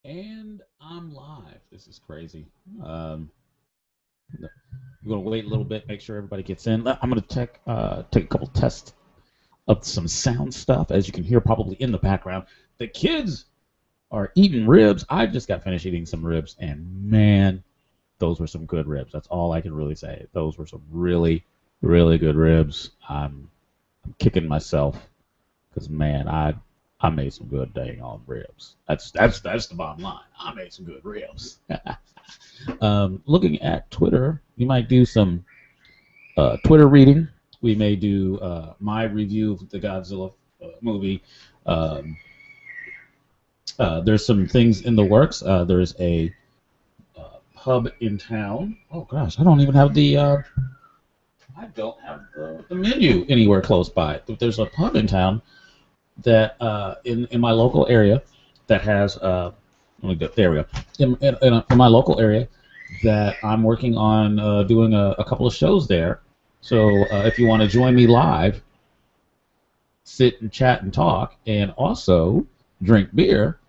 And I'm live. This is crazy. Um, we're gonna wait a little bit, make sure everybody gets in. I'm gonna take a couple tests of some sound stuff. As you can hear, probably in the background, the kids are eating ribs. I just got finished eating some ribs, and man, those were some good ribs. That's all I can really say. Those were some really, really good ribs. I'm kicking myself because man, I made some good dang on ribs. That's the bottom line. I made some good ribs. Looking at Twitter, we might do some Twitter reading. We may do my review of the Godzilla movie. Um, there's some things in the works. There's a pub in town. Oh gosh, I don't have the menu anywhere close by. There's a pub in town that in my local area that has there we go in my local area that I'm working on doing a couple of shows there. So if you want to join me live, sit and chat and talk, and also drink beer,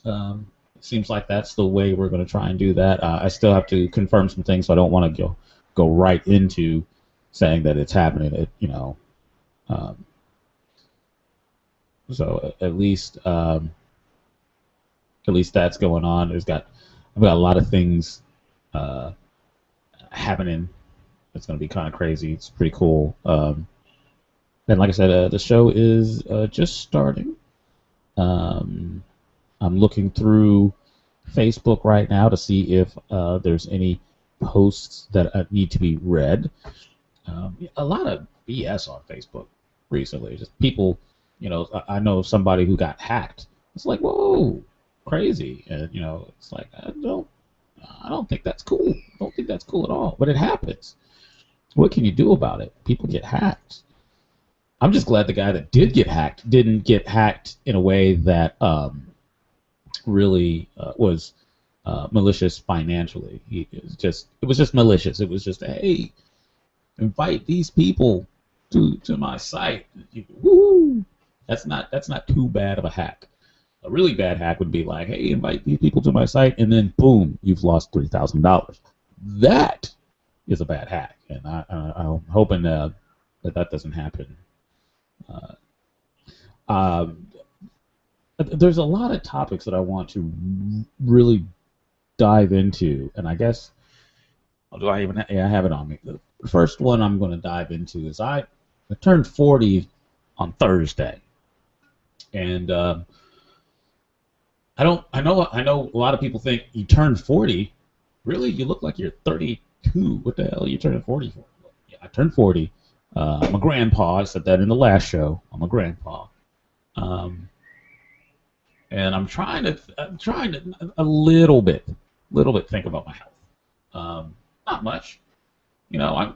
it seems like that's the way we're going to try and do that. I still have to confirm some things, so I don't want to go right into saying that it's happening. Um, so at least that's going on. I've got a lot of things uh, happening. It's going to be kind of crazy. It's pretty cool. And like I said, the show is just starting. Um, I'm looking through Facebook right now to see if there's any posts that need to be read. A lot of BS on Facebook recently. Just people, I know somebody who got hacked. It's like, whoa, crazy, and it's like I don't think that's cool. I don't think that's cool at all. But it happens. What can you do about it? People get hacked. I'm just glad the guy that did get hacked didn't get hacked in a way that really was malicious financially. It was just malicious. It was just, hey, invite these people to my site. Woo! That's not too bad of a hack. A really bad hack would be like, hey, invite these people to my site, and then boom, you've lost $3,000. That is a bad hack, and I'm hoping that doesn't happen. Uh, um, there's a lot of topics that I want to really dive into, and I guess do I even yeah, I have it on me. The first one I'm going to dive into is I turned 40 on Thursday, and I know a lot of people think you turned 40. Really, you look like you're 32. What the hell are you turning 40 for? Yeah, I turned 40. I'm a grandpa. I said that in the last show. I'm a grandpa. Um, and I'm trying to a little bit think about my health. Not much. You know,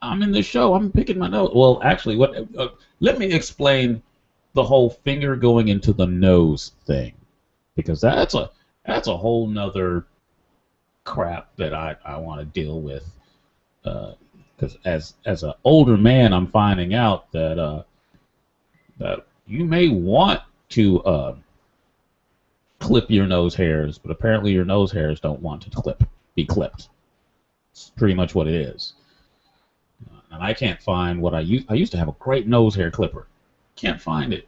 I'm in this show. I'm picking my nose. Well, actually, let me explain the whole finger going into the nose thing, because that's a whole nother crap that I want to deal with. Because as an older man, I'm finding out that you may want to clip your nose hairs, but apparently your nose hairs don't want to be clipped. It's pretty much what it is. And I can't find what I used to have a great nose hair clipper. Can't find it,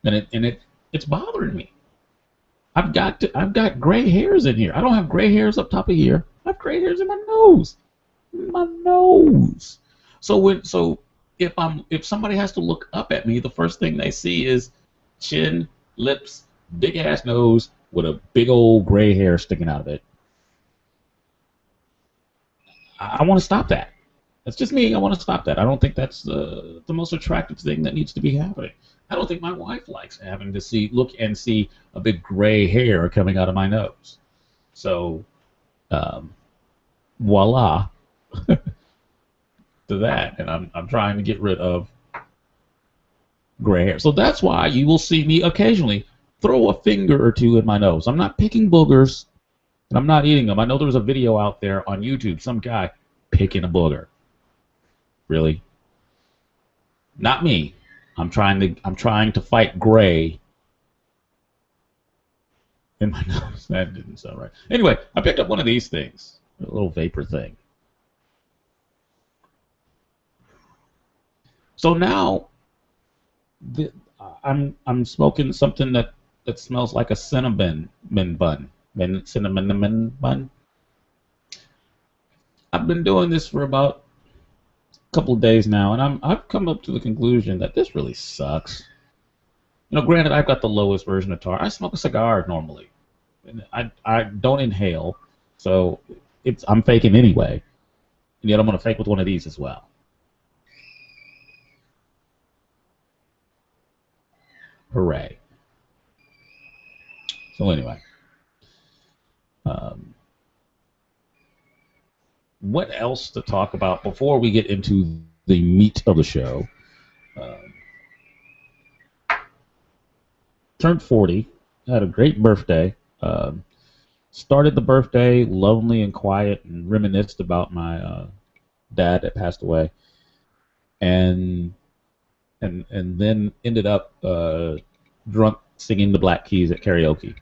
and it's bothering me. I've got gray hairs in here. I don't have gray hairs up top of here. I have gray hairs in my nose. My nose. So if somebody has to look up at me, the first thing they see is chin, lips, big ass nose with a big old gray hair sticking out of it. I want to stop that. That's just me. I want to stop that. I don't think that's the most attractive thing that needs to be happening. I don't think my wife likes having to look and see a big gray hair coming out of my nose. So, um, voila to that. And I'm trying to get rid of gray hair. So that's why you will see me occasionally throw a finger or two in my nose. I'm not picking boogers, and I'm not eating them. I know there was a video out there on YouTube, some guy picking a booger. Really? Not me. I'm trying to fight gray in my nose. That didn't sound right. Anyway, I picked up one of these things, a little vapor thing. So now I'm smoking something that smells like a cinnamon bun. Cinnamon bun. I've been doing this for about a couple of days now, and I've come up to the conclusion that this really sucks. You know, granted, I've got the lowest version of tar. I smoke a cigar normally, and I don't inhale, so I'm faking anyway. And yet I'm gonna fake with one of these as well. Hooray! So anyway, um, what else to talk about before we get into the meat of the show? Um, Turned 40, had a great birthday. Started the birthday lonely and quiet and reminisced about my dad that passed away, and then ended up drunk singing the Black Keys at karaoke.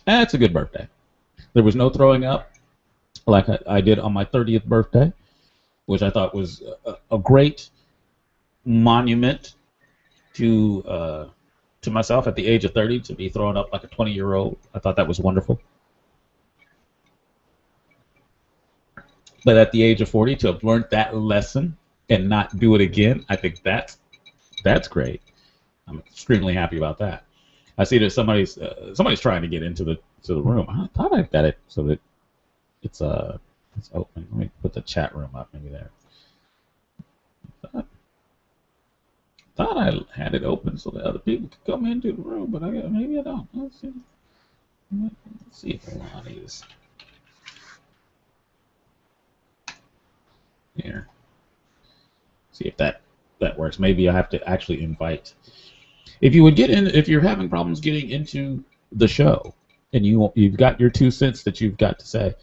That's a good birthday. There was no throwing up like I did on my 30th birthday, which I thought was a great monument to myself at the age of 30 to be throwing up like a 20-year-old. I thought that was wonderful. But at the age of 40, to have learned that lesson and not do it again, I think that's great. I'm extremely happy about that. I see that somebody's trying to get into the room. I thought I got it so that it's open. Let me put the chat room up maybe there. Thought I had it open so that other people could come into the room, but maybe I don't. Let's see if Lonnie is here. See if that works. Maybe I have to actually invite. If you're having problems getting into the show, and you've got your 2 cents that you've got to say,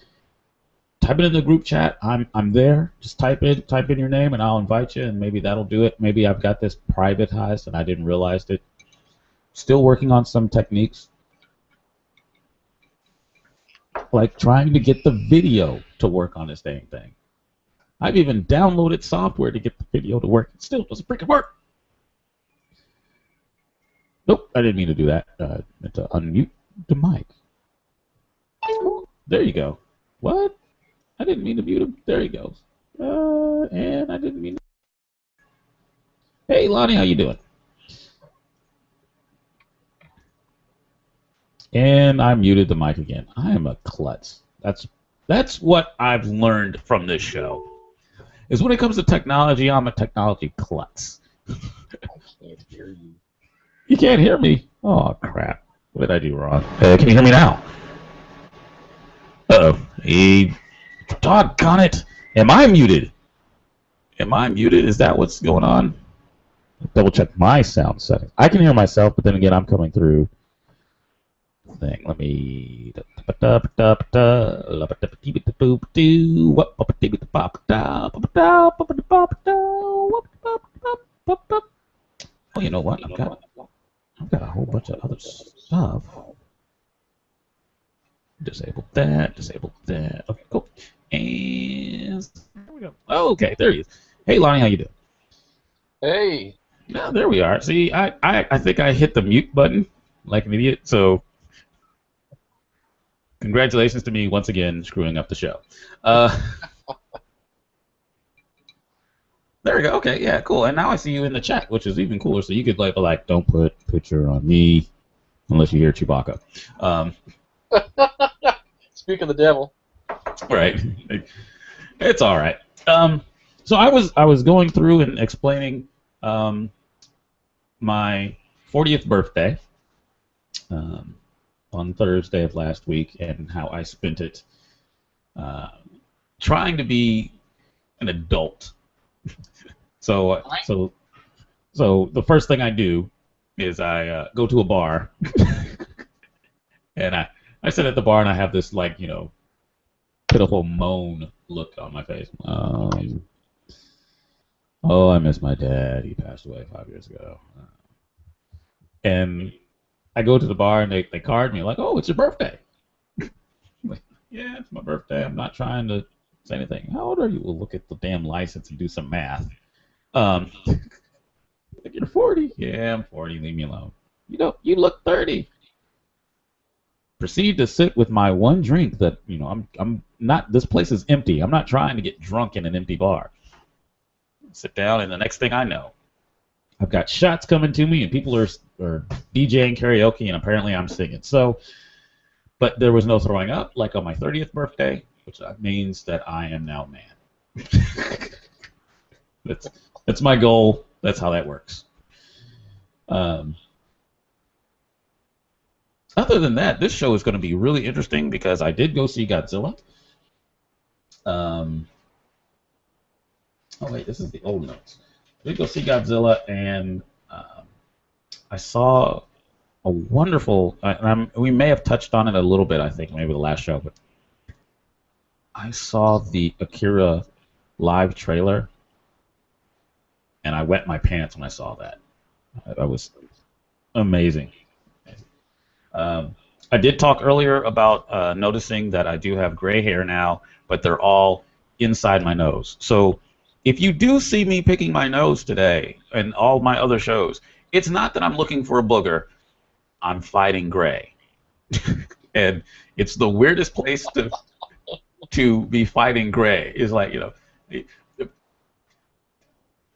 type it in the group chat. I'm there. Just type in your name, and I'll invite you, and maybe that'll do it. Maybe I've got this privatized, and I didn't realize it. Still working on some techniques, like trying to get the video to work on this dang thing. I've even downloaded software to get the video to work. It still doesn't freaking work. Nope, I didn't mean to do that. I meant to unmute the mic. There you go. What? I didn't mean to mute him. There he goes. And I didn't mean to... Hey, Lonnie, how you doing? And I muted the mic again. I am a klutz. That's what I've learned from this show. Is when it comes to technology, I'm a technology klutz. I can't hear you. You can't hear me? Oh, crap. What did I do wrong? Can you hear me now? Uh-oh. Doggone it. Am I muted? Am I muted? Is that what's going on? Double check my sound settings. I can hear myself, but then again, I'm coming through thing. Let me... Oh, you know what? I've got a whole bunch of other stuff. Disable that. Disable that. Okay, cool. And there we go. Oh, okay, there he is. Hey, Lonnie, how you doing? Hey. Yeah, there we are. See, I think I hit the mute button like an idiot. So, congratulations to me once again screwing up the show. There we go. Okay, yeah, cool. And now I see you in the chat, which is even cooler. So you could like, don't put picture on me unless you hear Chewbacca. Speak of the devil. Right. It's all right. So I was going through and explaining my 40th birthday on Thursday of last week and how I spent it trying to be an adult. So the first thing I do is I go to a bar and I sit at the bar and I have this pitiful moan look on my face. Oh, I miss my dad. He passed away 5 years ago. And I go to the bar and they card me like, "Oh, it's your birthday." I'm like, yeah, it's my birthday. I'm not trying to say anything. How old are you? We'll look at the damn license and do some math. Like, you're 40. Yeah, I'm 40. Leave me alone. You look 30. Proceed to sit with my one drink that I'm not. This place is empty. I'm not trying to get drunk in an empty bar. Sit down, and the next thing I know, I've got shots coming to me, and people are DJing karaoke, and apparently I'm singing. So, but there was no throwing up like on my 30th birthday, which means that I am now a man. That's my goal. That's how that works. Other than that, this show is going to be really interesting because I did go see Godzilla. Oh wait, this is the old notes. I did go see Godzilla, and I saw a wonderful. We may have touched on it a little bit, I think, maybe the last show, but I saw the Akira live trailer, and I wet my pants when I saw that. That was amazing. I did talk earlier about noticing that I do have gray hair now, but they're all inside my nose. So if you do see me picking my nose today and all my other shows, it's not that I'm looking for a booger. I'm fighting gray. And it's the weirdest place to be fighting gray. Is like,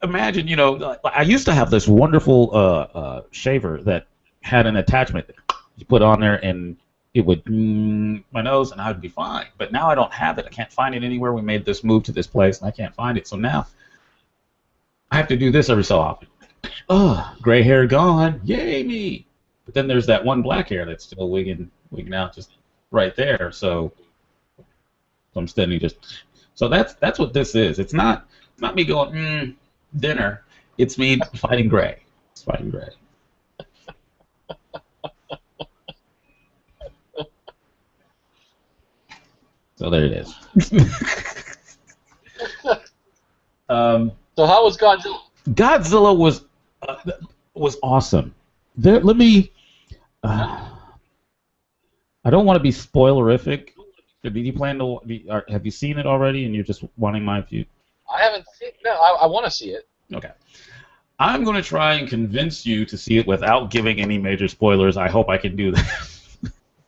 imagine, I used to have this wonderful shaver that had an attachment that you put on there, and it would my nose, and I'd be fine. But now I don't have it. I can't find it anywhere. We made this move to this place, and I can't find it. So now I have to do this every so often. Gray hair gone. Yay me! But then there's that one black hair that's still wigging out just right there. So I'm standing just. So that's what this is. It's not me going dinner. It's me fighting gray. It's fighting gray. So there it is. So how was Godzilla? Godzilla was awesome. Let me. I don't want to be spoilerific. Did you plan to? Have you seen it already, and you're just wanting my view? I haven't seen. No, I want to see it. Okay. I'm going to try and convince you to see it without giving any major spoilers. I hope I can do that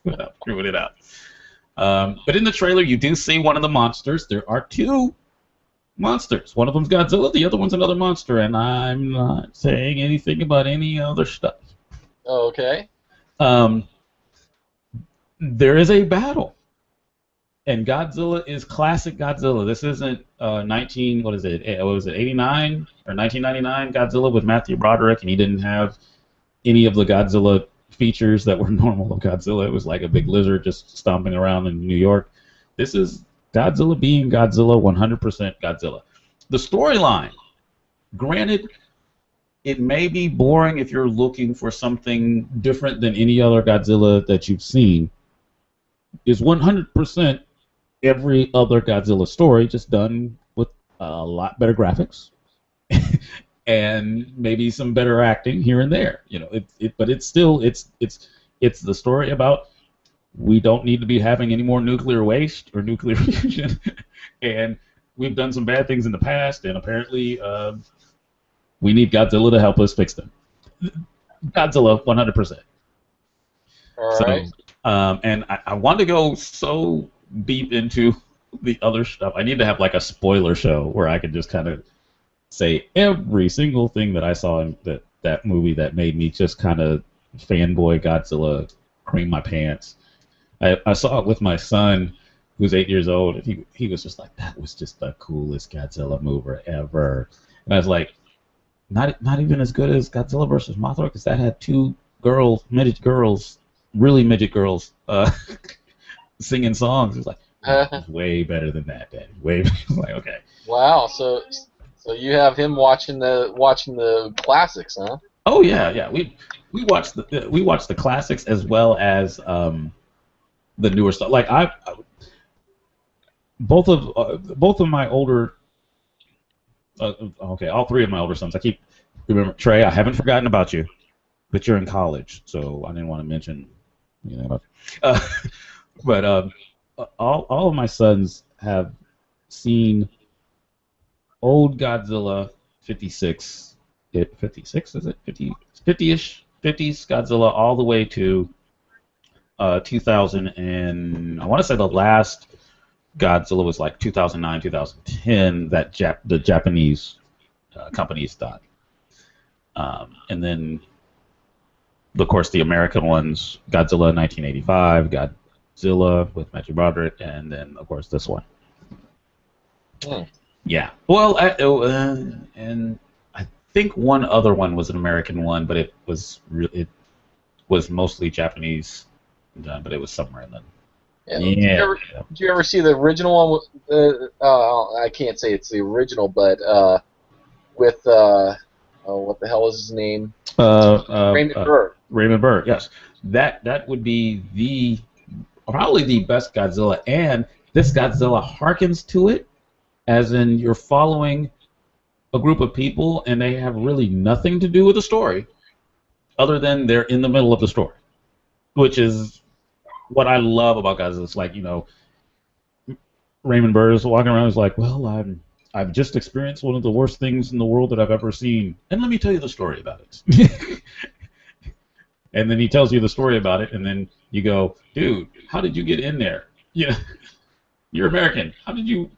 without screwing it up. But in the trailer, you do see one of the monsters. There are two monsters. One of them's Godzilla, the other one's another monster, and I'm not saying anything about any other stuff. Okay. There is a battle, and Godzilla is classic Godzilla. This isn't 89 or 1999 Godzilla with Matthew Broderick, and he didn't have any of the Godzilla features that were normal of Godzilla. It was like a big lizard just stomping around in New York. This is Godzilla being Godzilla, 100% Godzilla. The storyline, granted, it may be boring if you're looking for something different than any other Godzilla that you've seen, is 100% every other Godzilla story, just done with a lot better graphics and maybe some better acting here and there. But it's still it's the story about we don't need to be having any more nuclear waste or nuclear fusion, and we've done some bad things in the past, and apparently we need Godzilla to help us fix them. Godzilla, 100%. All right. So, and I want to go so deep into the other stuff. I need to have like a spoiler show where I can just kind of say every single thing that I saw in that movie that made me just kind of fanboy Godzilla, cream my pants. I saw it with my son, who's 8 years old, and he was just like, that was just the coolest Godzilla movie ever. And I was like, not even as good as Godzilla versus Mothra, because that had two midget girls, singing songs. It was like, it's way better than that, Daddy. Way better. Like, okay. Wow. So you have him watching the classics, huh? Oh yeah. We watched the classics as well as the newer stuff. Like both of my older. Okay, all three of my older sons. I keep remember Trey. I haven't forgotten about you. but you're in college, so I didn't want to mention, you know. Uh, but all of my sons have seen old Godzilla 56. 56 is it 50 50ish 50s Godzilla all the way to 2000, and I want to say the last Godzilla was like 2009 2010 that the Japanese companies done. And then of course the American ones, Godzilla 1985, Godzilla with Matthew Broderick, and then of course this one. Hmm. Yeah. Well, and I think one other one was an American one, but it was mostly Japanese done, but it was somewhere in the. Yeah. Yeah. Did you ever see the original one? I can't say it's the original, but with what the hell is his name? Raymond Burr. Raymond Burr. Yes, that would be probably the best Godzilla, and this Godzilla harkens to it, as in you're following a group of people and they have really nothing to do with the story, other than they're in the middle of the story, which is what I love about Godzilla. It's like, Raymond Burr is walking around. He's like, well, I've just experienced one of the worst things in the world that I've ever seen, and let me tell you the story about it. And then he tells you the story about it, and then you go, dude, how did you get in there? Yeah, you're American. How did you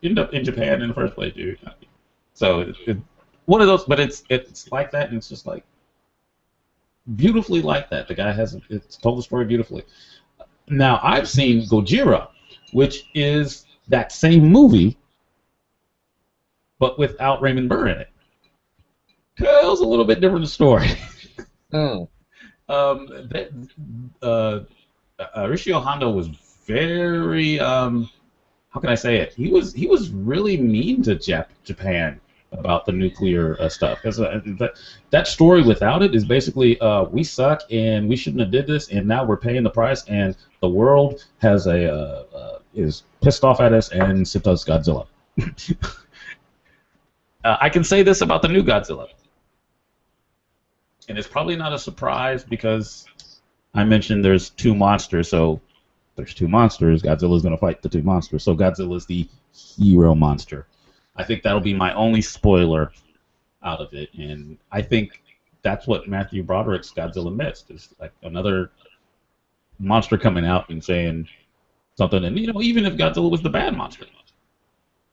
end up in Japan in the first place, dude? So one of those, but it's like that, and it's just like beautifully like that. The guy it's told the story beautifully. Now I've seen Gojira, which is that same movie, but without Raymond Burr in it. Tells a little bit different story. Hmm. Rishio Hondo was very how can I say it? He was really mean to Japan about the nuclear stuff. Because that story without it is basically we suck and we shouldn't have did this, and now we're paying the price, and the world has is pissed off at us and sent us Godzilla. I can say this about the new Godzilla. And it's probably not a surprise because I mentioned there's two monsters, so there's two monsters. Godzilla's going to fight the two monsters, so Godzilla's the hero monster. I think that'll be my only spoiler out of it, and I think that's what Matthew Broderick's Godzilla missed, is like another monster coming out and saying something. And even if Godzilla was the bad monster,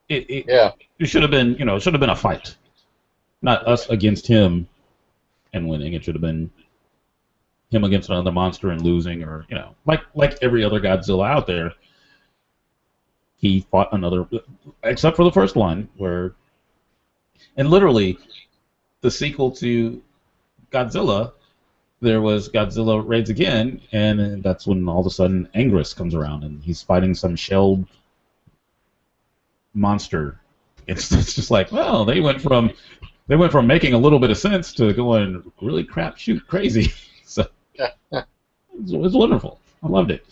it should have been it should have been a fight, not us against him and winning. It should have been him against another monster and losing, or like every other Godzilla out there. He fought another, except for the first one, and literally the sequel to Godzilla, there was Godzilla Raids Again, and that's when all of a sudden Anguirus comes around and he's fighting some shelled monster. It's just like, well, they went from making a little bit of sense to going really crazy. So it was wonderful. I loved it.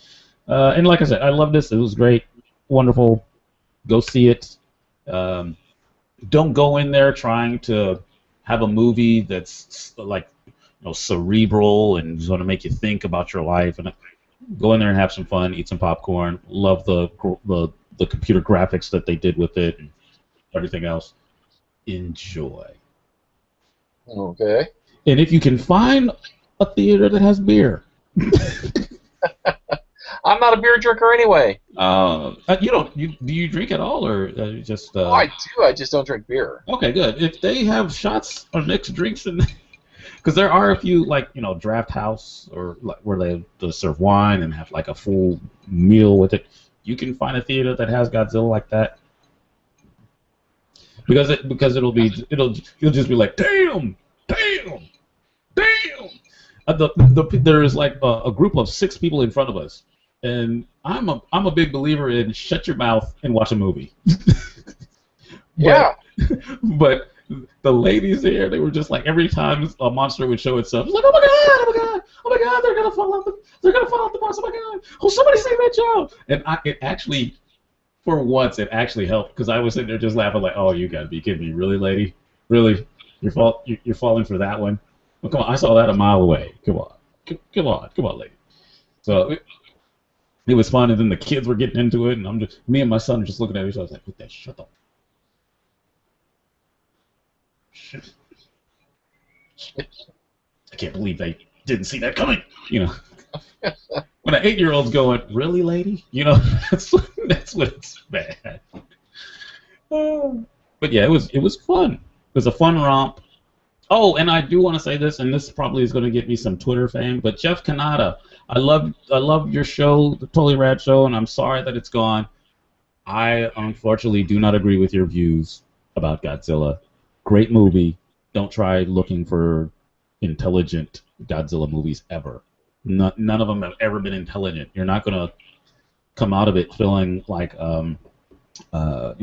And like I said, I loved this. It was great, wonderful. Go see it. Don't go in there trying to have a movie that's like cerebral and is going to make you think about your life. And go in there and have some fun, eat some popcorn. Love the computer graphics that they did with it and everything else. Enjoy. Okay. And if you can find a theater that has beer. I'm not a beer drinker anyway. Do you drink at all, or just? Oh, I do. I just don't drink beer. Okay, good. If they have shots or mixed drinks in, because there are a few Draft House or where they serve wine and have like a full meal with it. You can find a theater that has Godzilla like that. Because you'll just be like, damn. There is like a group of 6 people in front of us, and I'm a big believer in shut your mouth and watch a movie. Yeah. But the ladies there, they were just like, every time a monster would show itself, it's like, oh my god, they're gonna fall off the bus, oh my god, oh somebody save that child. And it actually, for once, it actually helped, because I was sitting there just laughing like, oh, you gotta be kidding me, really, lady, really, you're falling for that one. Well, come on, I saw that a mile away. Come on, come on, lady. So it was fun, and then the kids were getting into it, and me and my son are just looking at each other. I was like, "What that? Shut up." I can't believe they didn't see that coming. When an 8-year-old's going, "Really, lady?" that's when it's bad. But yeah, it was fun. It was a fun romp. Oh, and I do want to say this, and this probably is going to get me some Twitter fame, but Jeff Kanata, I love your show, the Totally Rad Show, and I'm sorry that it's gone. I unfortunately do not agree with your views about Godzilla. Great movie. Don't try looking for intelligent Godzilla movies ever. None of them have ever been intelligent. You're not going to come out of it feeling like you're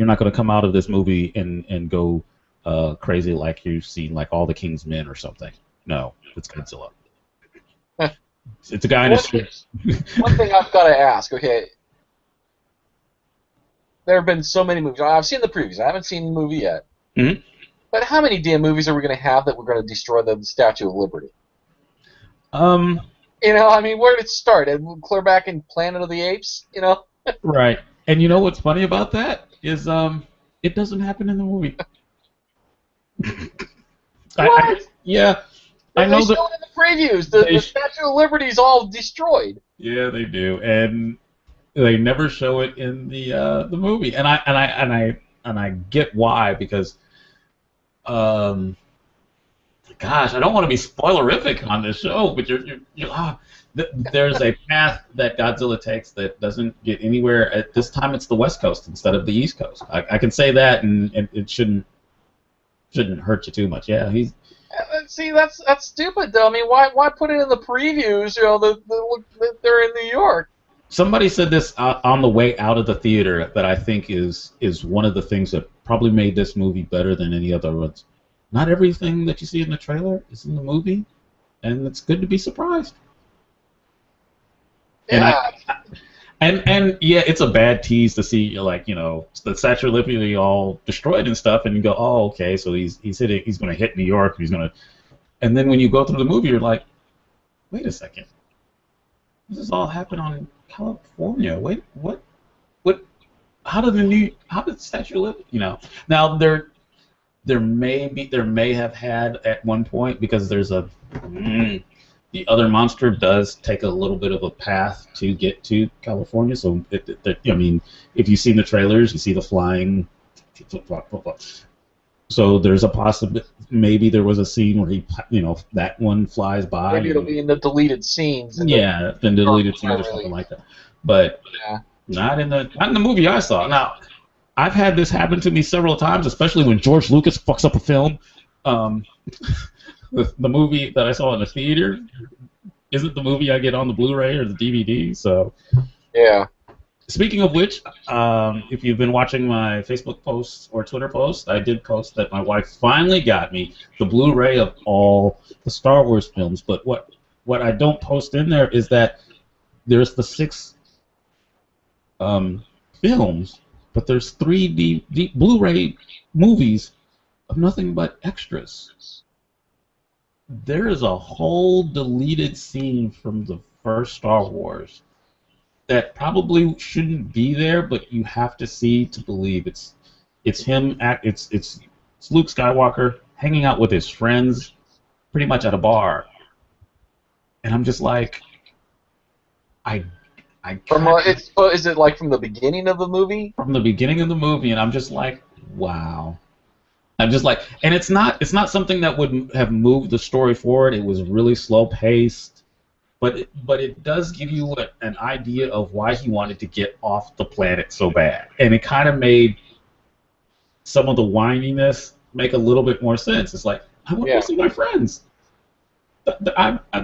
not going to come out of this movie and go crazy like you've seen like All the King's Men or something. No, it's Godzilla. It's a guy in a suit. One thing I've got to ask, okay, there have been so many movies. I've seen the previews. I haven't seen the movie yet. Mm-hmm. But how many damn movies are we going to have that we're going to destroy the Statue of Liberty? I mean, where did it start? Clear back in Planet of the Apes, Right. And you know what's funny about that is it doesn't happen in the movie. What? Yeah. I know that in the previews. The Statue of Liberty is all destroyed. Yeah, they do, and they never show it in the movie, and I get why, because gosh, I don't want to be spoilerific on this show, but there's a path that Godzilla takes that doesn't get anywhere. At this time, it's the West Coast instead of the East Coast. I can say that, and it shouldn't hurt you too much. Yeah, he's. See, that's stupid though. I mean, why put it in the previews? That they're in New York. Somebody said this on the way out of the theater that I think is one of the things that probably made this movie better than any other ones. Not everything that you see in the trailer is in the movie, and it's good to be surprised. Yeah. And yeah, it's a bad tease to see the Statue of Liberty all destroyed and stuff, and you go, oh, okay, so he's going to hit New York, and then when you go through the movie, you're like, wait a second, this is all happened on California. Wait, what? How did the Statue of Liberty? Now there may have had at one point, because there's the other monster does take a little bit of a path to get to California. So, I mean, if you've seen the trailers, you see the flying. So there's a possibility. Maybe there was a scene where that one flies by. Maybe it'll be in the deleted scenes. Yeah, the deleted scenes or something like that. But not in the movie I saw. Now, I've had this happen to me several times, especially when George Lucas fucks up a film. The movie that I saw in the theater isn't the movie I get on the Blu-ray or the DVD. So, yeah. Speaking of which, if you've been watching my Facebook posts or Twitter posts, I did post that my wife finally got me the Blu-ray of all the Star Wars films. But what I don't post in there is that there's the 6 films, but there's 3 Blu-ray movies of nothing but extras. There is a whole deleted scene from the first Star Wars that probably shouldn't be there, but you have to see to believe it's him. It's Luke Skywalker hanging out with his friends, pretty much at a bar, and I'm just like, is it like from the beginning of the movie? From the beginning of the movie, and I'm just like, wow. I'm just like, and it's not something that would have moved the story forward. It was really slow paced, but it does give you an idea of why he wanted to get off the planet so bad, and it kind of made some of the whininess make a little bit more sense. It's like, I want to see my friends.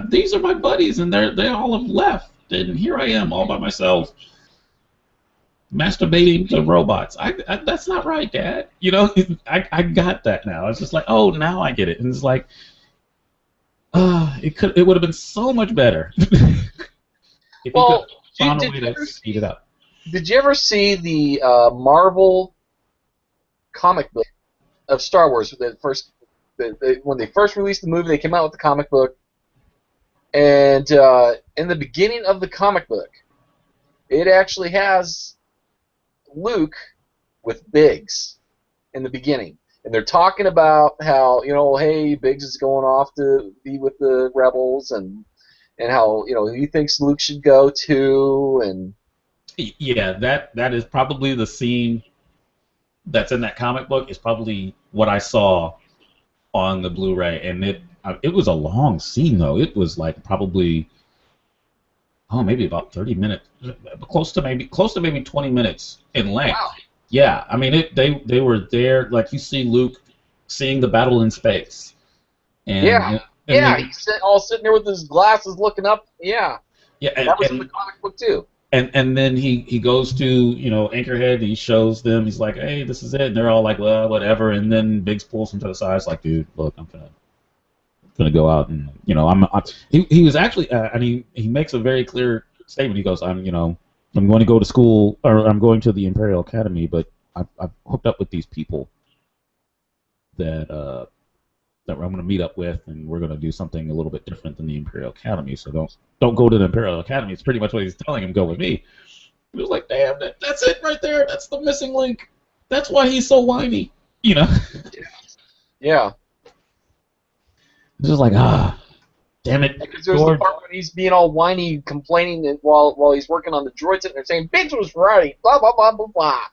These are my buddies, and they all have left, and here I am all by myself, masturbating to robots. That's not right, Dad. I got that now. It's just like, oh, now I get it. And it's like, it would have been so much better if you could find a way to speed it up. Did you ever see the Marvel comic book of Star Wars, the when they first released the movie, they came out with the comic book, and in the beginning of the comic book, it actually has Luke with Biggs in the beginning. And they're talking about how, hey, Biggs is going off to be with the rebels, and how, he thinks Luke should go too. And yeah, that is probably the scene that's in that comic book is probably what I saw on the Blu-ray, and it was a long scene though. It was like probably maybe about 30 minutes, close to maybe 20 minutes in length. Wow. Yeah, I mean they were there, like you see Luke seeing the battle in space. And he's all sitting there with his glasses looking up. Yeah. Yeah, that was in the comic book too. And then he goes to, Anchorhead, and he shows them, he's like, hey, this is it, and they're all like, well, whatever, and then Biggs pulls him to the side. It's like, dude, look, I'm gonna go out, and he was actually and he makes a very clear statement. He goes, I'm going to go to school, or I'm going to the Imperial Academy, but I've hooked up with these people that I'm going to meet up with, and we're going to do something a little bit different than the Imperial Academy. So don't go to the Imperial Academy. It's pretty much what he's telling him. Go with me. He was like, damn, that's it right there. That's the missing link. That's why he's so whiny. Yeah. It's just like, damn it. Because there's the part when he's being all whiny, complaining that while he's working on the droid, sitting there saying, Biggs was right, blah, blah, blah, blah, blah.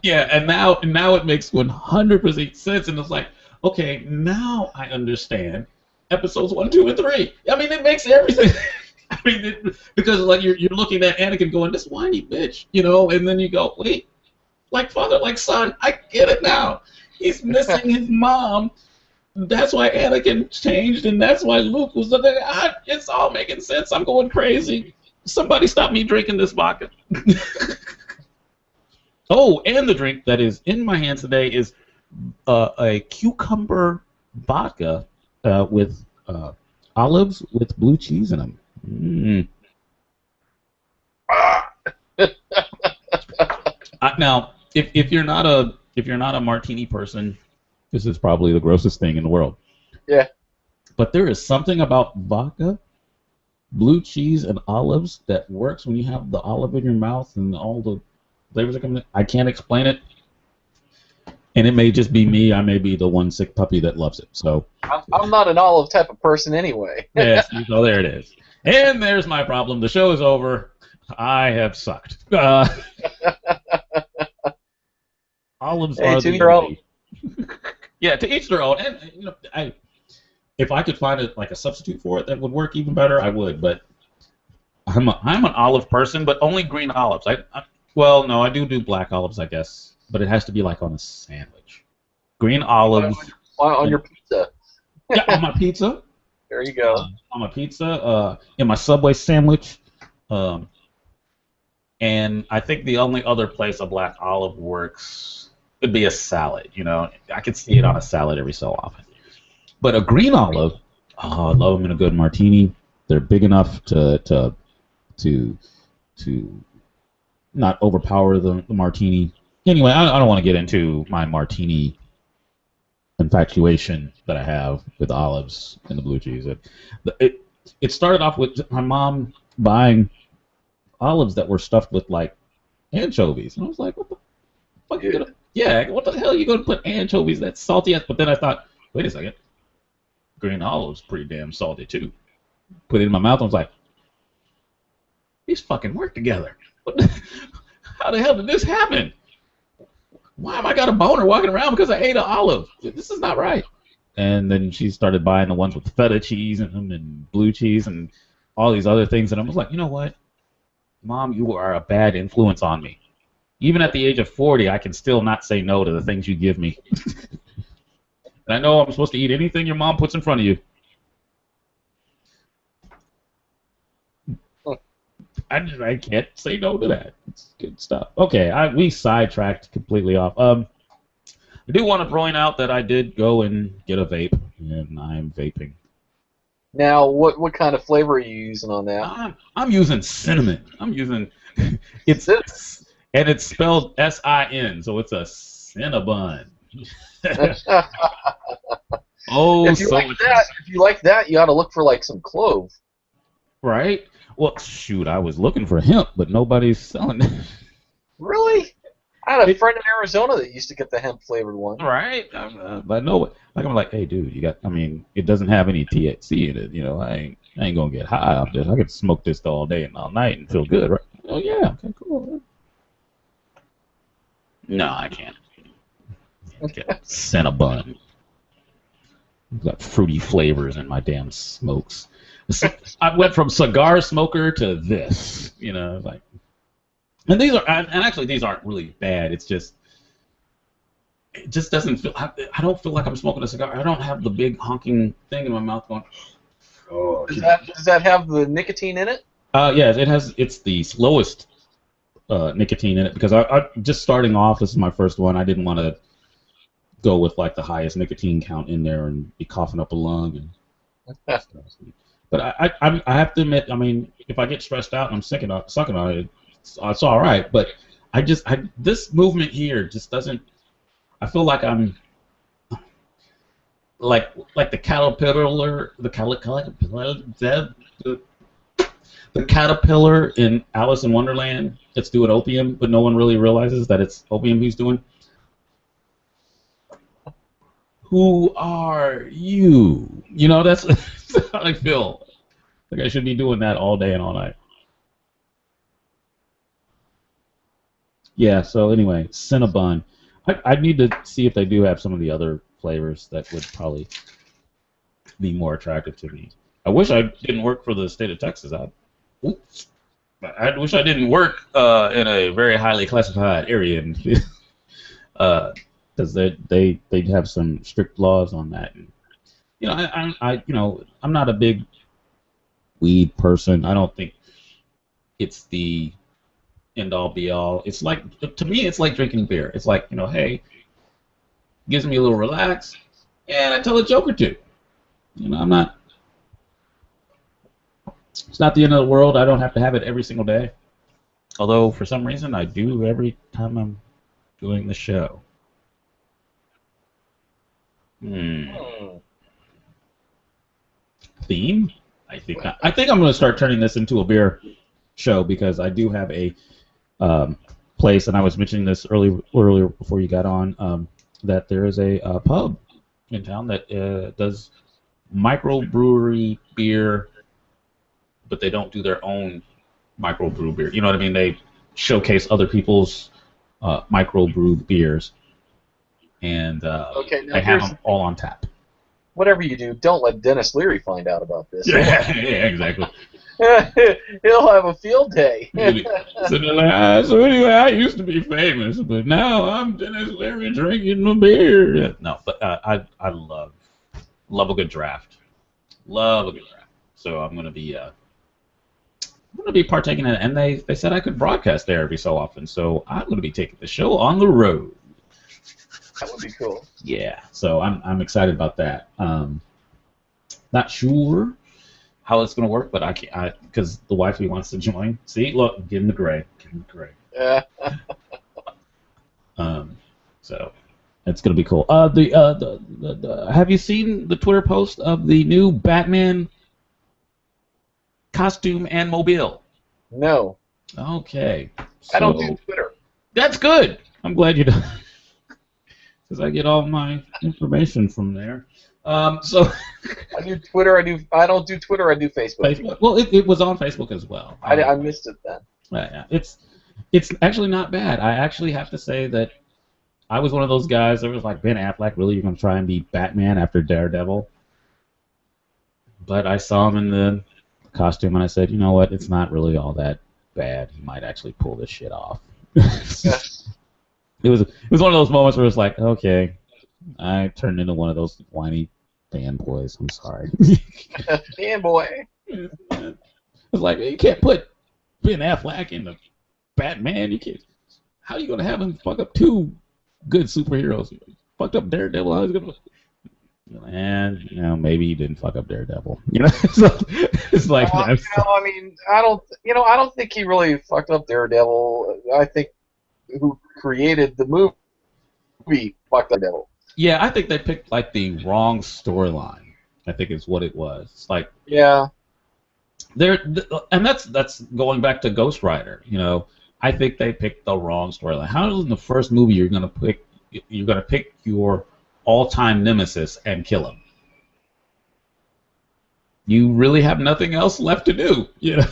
Yeah, and now it makes 100% sense, and it's like, okay, now I understand episodes 1, 2, and 3. I mean, it makes everything. I mean, because like you're looking at Anakin going, this whiny bitch, and then you go, wait, like father, like son, I get it now. He's missing his mom. That's why Anakin changed, and that's why Luke was it's all making sense. I'm going crazy. Somebody stop me drinking this vodka. Oh, and the drink that is in my hands today is a cucumber vodka with olives with blue cheese in them. Now, if you're not a martini person, this is probably the grossest thing in the world. Yeah. But there is something about vodka, blue cheese, and olives that works when you have the olive in your mouth and all the flavors are coming in. I can't explain it. And it may just be me. I may be the one sick puppy that loves it. So I'm not an olive type of person anyway. Yes, so there it is. And there's my problem. The show is over. I have sucked. Olives are to your own. Yeah, to each their own. And if I could find a substitute for it that would work even better, I would. But I'm an olive person, but only green olives. Well, no, I do black olives, I guess. But it has to be like on a sandwich. Green olives. On your pizza. Yeah, on my pizza. There you go. On my pizza, in my Subway sandwich. And I think the only other place a black olive works would be a salad. I could see it on a salad every so often. But a green olive, I love them in a good martini. They're big enough to not overpower the martini. Anyway, I don't want to get into my martini infatuation that I have with olives and the blue cheese. It started off with my mom buying olives that were stuffed with like anchovies, and I was like, "What the fuck? What the hell are you going to put anchovies that's salty?" But then I thought, wait a second, green olives pretty damn salty too. Put it in my mouth, and I was like, these fucking work together. How the hell did this happen? Why have I got a boner walking around because I ate an olive? This is not right. And then she started buying the ones with feta cheese in them and blue cheese and all these other things. And I was like, you know what? Mom, you are a bad influence on me. Even at the age of 40, I can still not say no to the things you give me. And I know I'm supposed to eat anything your mom puts in front of you. I can't say no to that. It's good stuff. Okay, we sidetracked completely off. I do want to point out that I did go and get a vape, and I'm vaping. Now, what kind of flavor are you using on that? I'm using cinnamon. It's spelled S-I-N, so it's a Cinnabon. Oh, If you so like that, you ought to look for like some clove. right. Well, shoot, I was looking for hemp, but nobody's selling it. Really? I had a It- friend in Arizona that used to get the hemp flavored one. right? But no, like I'm like, hey, dude, you got. I mean, it doesn't have any THC in it. I ain't gonna get high off this. I could smoke this all day and all night and feel good, right? Oh yeah, okay, cool. No, I can't. Get Cinnabon. Got fruity flavors in my damn smokes. I went from cigar smoker to this, like, and actually these aren't really bad. It just doesn't feel. I don't feel like I'm smoking a cigar. I don't have the big honking thing in my mouth going. Oh, Does that have the nicotine in it? yes, it has. It's the slowest nicotine in it because I just starting off. This is my first one. I didn't want to go with like the highest nicotine count in there and be coughing up a lung and stuff. But I have to admit, I mean, if I get stressed out and I'm sucking on it, it's all right. But this movement here just doesn't. I feel like I'm like the caterpillar, the caterpillar in Alice in Wonderland that's doing opium, but no one really realizes that it's opium he's doing. Who are you? That's, that's how I feel. Like I should be doing that all day and all night. Yeah, so anyway, Cinnabon. I need to see if they do have some of the other flavors that would probably be more attractive to me. I wish I didn't work for the state of Texas. Oops. I wish I didn't work in a very highly classified area, and because they have some strict laws on that. And, I'm not a big weed person. I don't think it's the end all be all. It's like, to me, it's like drinking beer. It's like, hey, gives me a little relax, and I tell a joke or two. I'm not. It's not the end of the world. I don't have to have it every single day. Although for some reason I do every time I'm doing the show. Theme? I think not. I think I'm going to start turning this into a beer show because I do have a place, and I was mentioning this earlier before you got on, that there is a pub in town that does microbrewery beer, but they don't do their own microbrew beer. You know what I mean? They showcase other people's microbrewed beers, and Okay, now they have them all on tap. Whatever you do, don't let Dennis Leary find out about this. Yeah, exactly. He'll have a field day. So they're like, so anyway, I used to be famous, but now I'm Dennis Leary drinking my beer. No, but I love a good draft. Love a good draft. So I'm gonna be partaking in it, and they said I could broadcast there every so often. So I'm gonna be taking the show on the road. That would be cool. Yeah, so I'm excited about that. Not sure how it's gonna work, but I can't because the wifey wants to join. See, look, give him the gray, So it's gonna be cool. Have you seen the Twitter post of the new Batman costume and mobile? No. Okay. I don't do Twitter. That's good. I'm glad you don't. Because I get all my information from there. So I do Twitter. I don't do Twitter. I do Facebook. Well, it was on Facebook as well. I missed it then. Yeah, it's actually not bad. I actually have to say that I was one of those guys that was like, Ben Affleck, really, you're gonna try and be Batman after Daredevil? But I saw him in the costume, and I said, you know what? It's not really all that bad. He might actually pull this shit off. It was one of those moments where it's like, okay, I turned into one of those whiny fanboys. I'm sorry. Fanboy. It's like, you can't put Ben Affleck in the Batman. You can't. How are you gonna have him fuck up two good superheroes? He fucked up Daredevil. How's he gonna? And maybe he didn't fuck up Daredevil. So it's like. I mean, I don't think he really fucked up Daredevil. I think who created the movie fucked up Daredevil. Yeah, I think they picked like the wrong storyline. I think is what it was. It's like Yeah. there, and that's going back to Ghost Rider. I think they picked the wrong storyline. How is in the first movie you're gonna pick your all-time nemesis and kill him? You really have nothing else left to do. Yeah.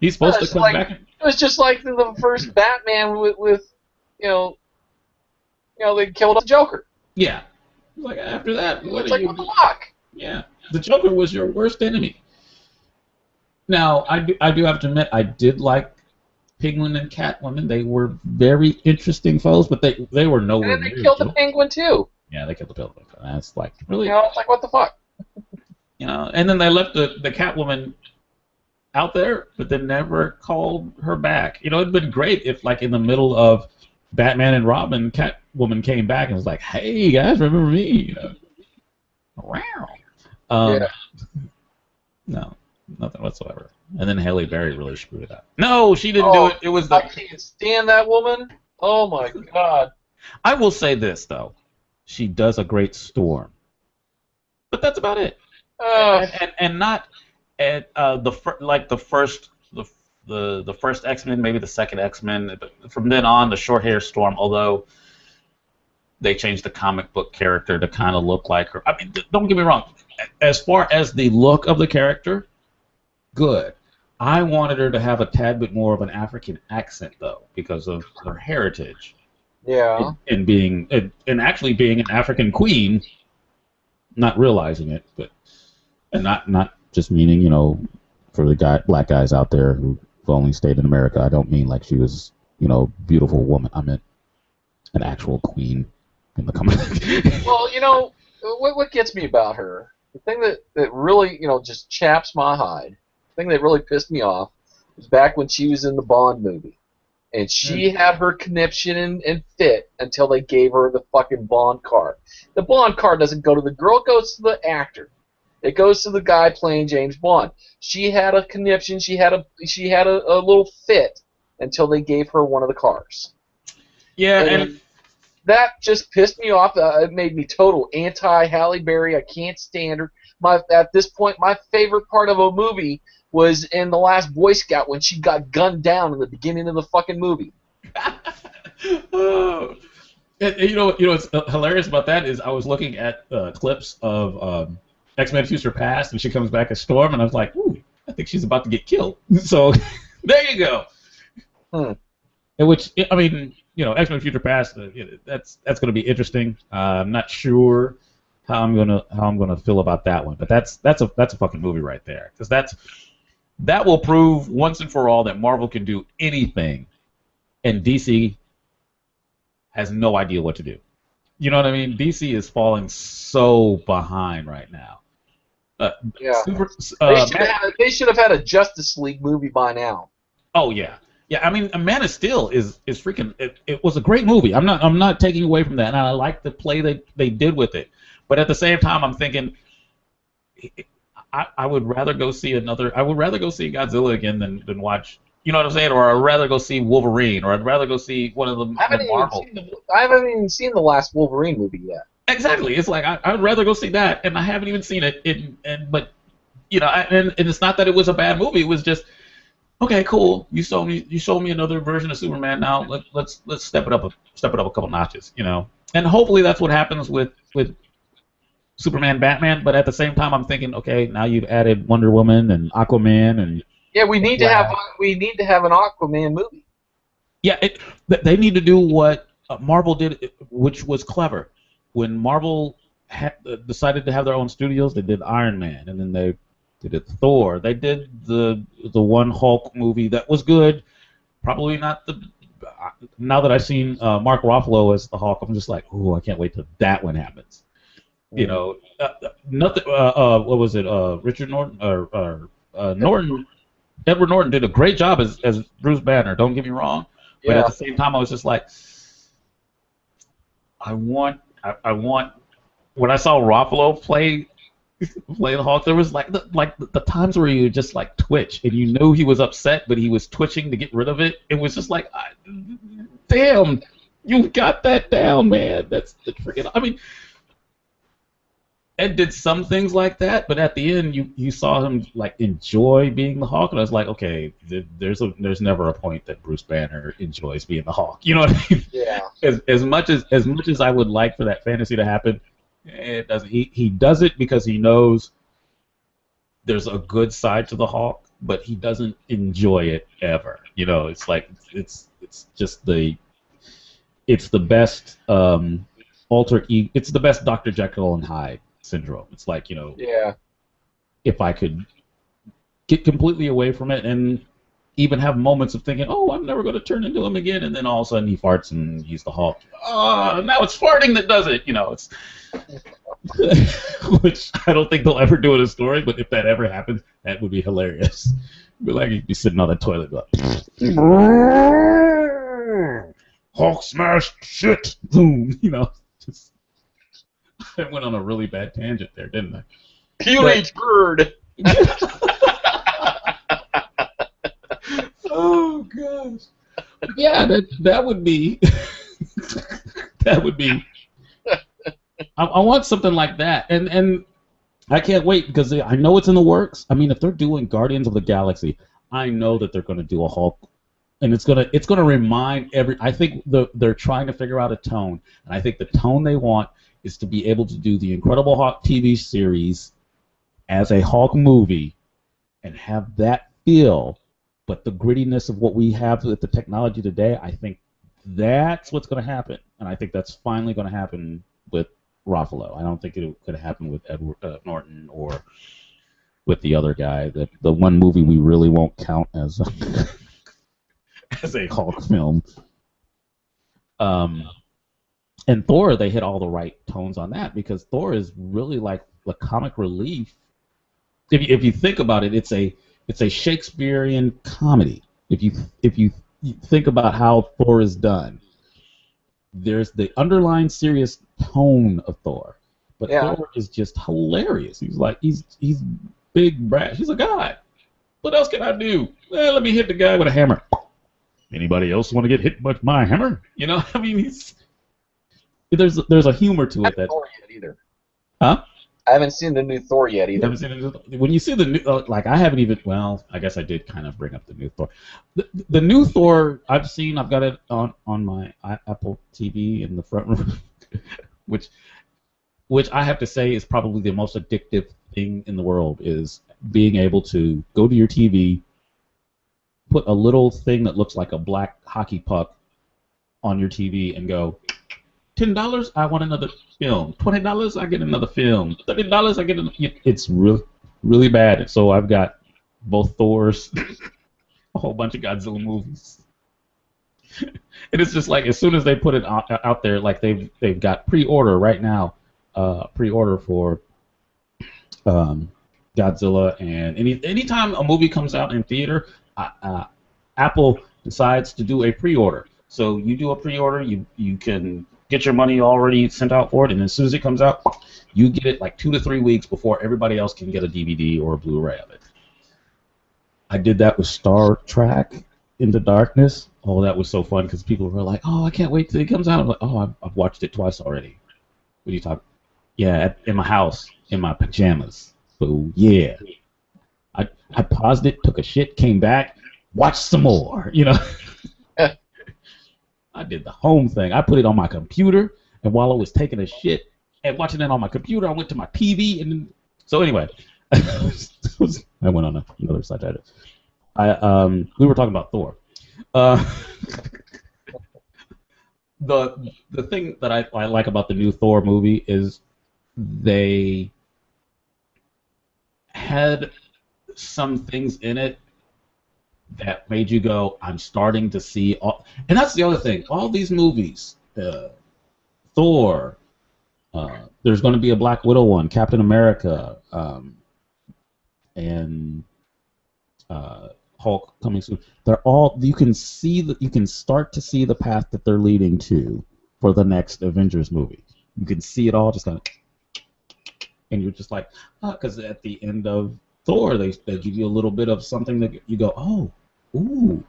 He's supposed to It's come like back. it was just like the first Batman with you know they killed off the Joker. Yeah. Like after that, what It's are like you? what the fuck? Yeah, the Joker was your worst enemy. Now, I do have to admit, I did like Penguin and Catwoman. They were very interesting foes, but they were And nowhere then they near killed the Joker. Penguin too. Yeah, they killed the Penguin. That's like really, It's like what the fuck? and then they left the Catwoman out there, but they never called her back. It'd been great if, like, in the middle of Batman and Robin, Catwoman came back and was like, "Hey guys, remember me?" Wow. Yeah. Um, no, nothing whatsoever. And then Halle Berry really screwed it up. No, she didn't do Oh, it. It was I the. can't stand that woman. Oh my god. I will say this though, she does a great Storm, but that's about it. Uh, And not at like the first X-Men, maybe the second X-Men. But from then on, the short hair Storm, although they changed the comic book character to kind of look like her. I mean, don't get me wrong. As far as the look of the character, good. I wanted her to have a tad bit more of an African accent, though, because of her heritage yeah. and being and actually being an African queen, not realizing it, but and not just meaning, for the black guys out there who've only stayed in America. I don't mean like she was, beautiful woman. I meant an actual queen in the comic. Well, what gets me about her, the thing that really, just chaps my hide, the thing that really pissed me off was back when she was in the Bond movie. And she had her conniption and fit until they gave her the fucking Bond card. The Bond card doesn't go to the girl, it goes to the actor. It goes to the guy playing James Bond. She had a conniption, she had a little fit until they gave her one of the cars. Yeah, And that just pissed me off. It made me total anti Halle Berry. I can't stand her. At this point, my favorite part of a movie was in The Last Boy Scout when she got gunned down in the beginning of the fucking movie. oh. And what's hilarious about that is I was looking at clips of X-Men Future Past, and she comes back as Storm, and I was like, ooh, I think she's about to get killed. So there you go. In which, I mean, X-Men Future Past, that's going to be interesting. I'm not sure how I'm gonna feel about that one, but that's a fucking movie right there, because that will prove once and for all that Marvel can do anything, and DC has no idea what to do. You know what I mean? DC is falling so behind right now. Yeah. Super, They should have had a Justice League movie by now. Oh yeah, yeah. I mean, Man of Steel is freaking. It was a great movie. I'm not taking away from that, and I like the play they did with it. But at the same time, I'm thinking, I would rather go see another. I would rather go see Godzilla again than watch. You know what I'm saying? Or I'd rather go see Wolverine, or I'd rather go see one of the Marvel. I haven't even seen the last Wolverine movie yet. Exactly. It's like I'd rather go see that, and I haven't even seen it. But and it's not that it was a bad movie. It was just okay, cool. You showed me another version of Superman. Now let's step it up a couple notches. And hopefully that's what happens with Superman, Batman. But at the same time, I'm thinking, okay, now you've added Wonder Woman and Aquaman and yeah, we need to have an Aquaman movie. Yeah, they need to do what Marvel did, which was clever. When Marvel decided to have their own studios, they did Iron Man, and then they did Thor. They did the one Hulk movie that was good. Probably not the. Now that I've seen Mark Ruffalo as the Hulk, I'm just like, ooh, I can't wait till that one happens. Nothing. What was it? Richard Norton or Norton. Edward Norton did a great job as Bruce Banner. Don't get me wrong, but at the same time, I was just like, I want. When I saw Ruffalo play the Hulk, there was like the times where he would just like twitch, and you knew he was upset, but he was twitching to get rid of it. It was just like, damn, You got that down, man. That's the freaking. I mean, Ed did some things like that, but at the end, you saw him like enjoy being the Hawk, and I was like, okay, there's never a point that Bruce Banner enjoys being the Hawk. You know what I mean? Yeah. As much as I would like for that fantasy to happen, it doesn't. He does it because he knows there's a good side to the Hawk, but he doesn't enjoy it ever. You know, it's like it's just it's the best it's the best Dr. Jekyll and Hyde syndrome. It's like, Yeah. if I could get completely away from it and even have moments of thinking, oh, I'm never going to turn into him again, and then all of a sudden he farts and he's the Hulk. Oh, now it's farting that does it. It's which I don't think they'll ever do in a story, but if that ever happens, that would be hilarious. Be like he'd be sitting on the toilet like, Hulk smashed shit. Boom. Just I went on a really bad tangent there, didn't I? Peelage bird. Oh gosh. Yeah, that would be that would be. I want something like that, and I can't wait because I know it's in the works. I mean, if they're doing Guardians of the Galaxy, I know that they're going to do a Hulk, and it's gonna remind I think they're trying to figure out a tone, and I think the tone they want is to be able to do the Incredible Hulk TV series as a Hulk movie, and have that feel, but the grittiness of what we have with the technology today, I think that's what's going to happen, and I think that's finally going to happen with Ruffalo. I don't think it could happen with Edward Norton or with the other guy. The one movie we really won't count as as a Hulk film. And Thor, they hit all the right tones on that because Thor is really like the comic relief. If you think about it, it's a Shakespearean comedy. If you think about how Thor is done, there's the underlying serious tone of Thor, but Yeah. Thor is just hilarious. He's big brash. He's a guy. What else can I do? Well, let me hit the guy with a hammer. Anybody else want to get hit by my hammer? I mean, there's a humor to I it haven't that. seen Thor yet either. Huh? I haven't seen the new Thor yet You either. haven't seen it? When you see the new, I haven't even. Well, I guess I did kind of bring up the new Thor. The new Thor I've seen. I've got it on my Apple TV in the front room, which I have to say is probably the most addictive thing in the world is being able to go to your TV, put a little thing that looks like a black hockey puck on your TV, and go, $10, I want another film. $20, I get another film. $30, I get another. It's really, really bad. So I've got both Thors, a whole bunch of Godzilla movies, and it's just like as soon as they put it out there, like they've got pre-order right now, pre-order for Godzilla, and anytime a movie comes out in theater, Apple decides to do a pre-order. So you do a pre-order, you can get your money already sent out for it, and as soon as it comes out, you get it like 2 to 3 weeks before everybody else can get a DVD or a Blu-ray of it. I did that with Star Trek Into Darkness. Oh, that was so fun because people were like, "Oh, I can't wait till it comes out." I'm like, "Oh, I've watched it twice already." What are you talking? Yeah, in my house, in my pajamas. So yeah, I paused it, took a shit, came back, watched some more. I did the home thing. I put it on my computer, and while I was taking a shit and watching it on my computer, I went to my TV, and so anyway, I went on another side of it. We were talking about Thor. The thing that I like about the new Thor movie is they had some things in it that made you go, I'm starting to see all, and that's the other thing. All these movies, Thor, there's going to be a Black Widow one, Captain America, and Hulk coming soon. They're all you can start to see the path that they're leading to for the next Avengers movie. You can see it all just kind of, and you're just like, because at the end of Thor, they give you a little bit of something that you go, oh, ooh.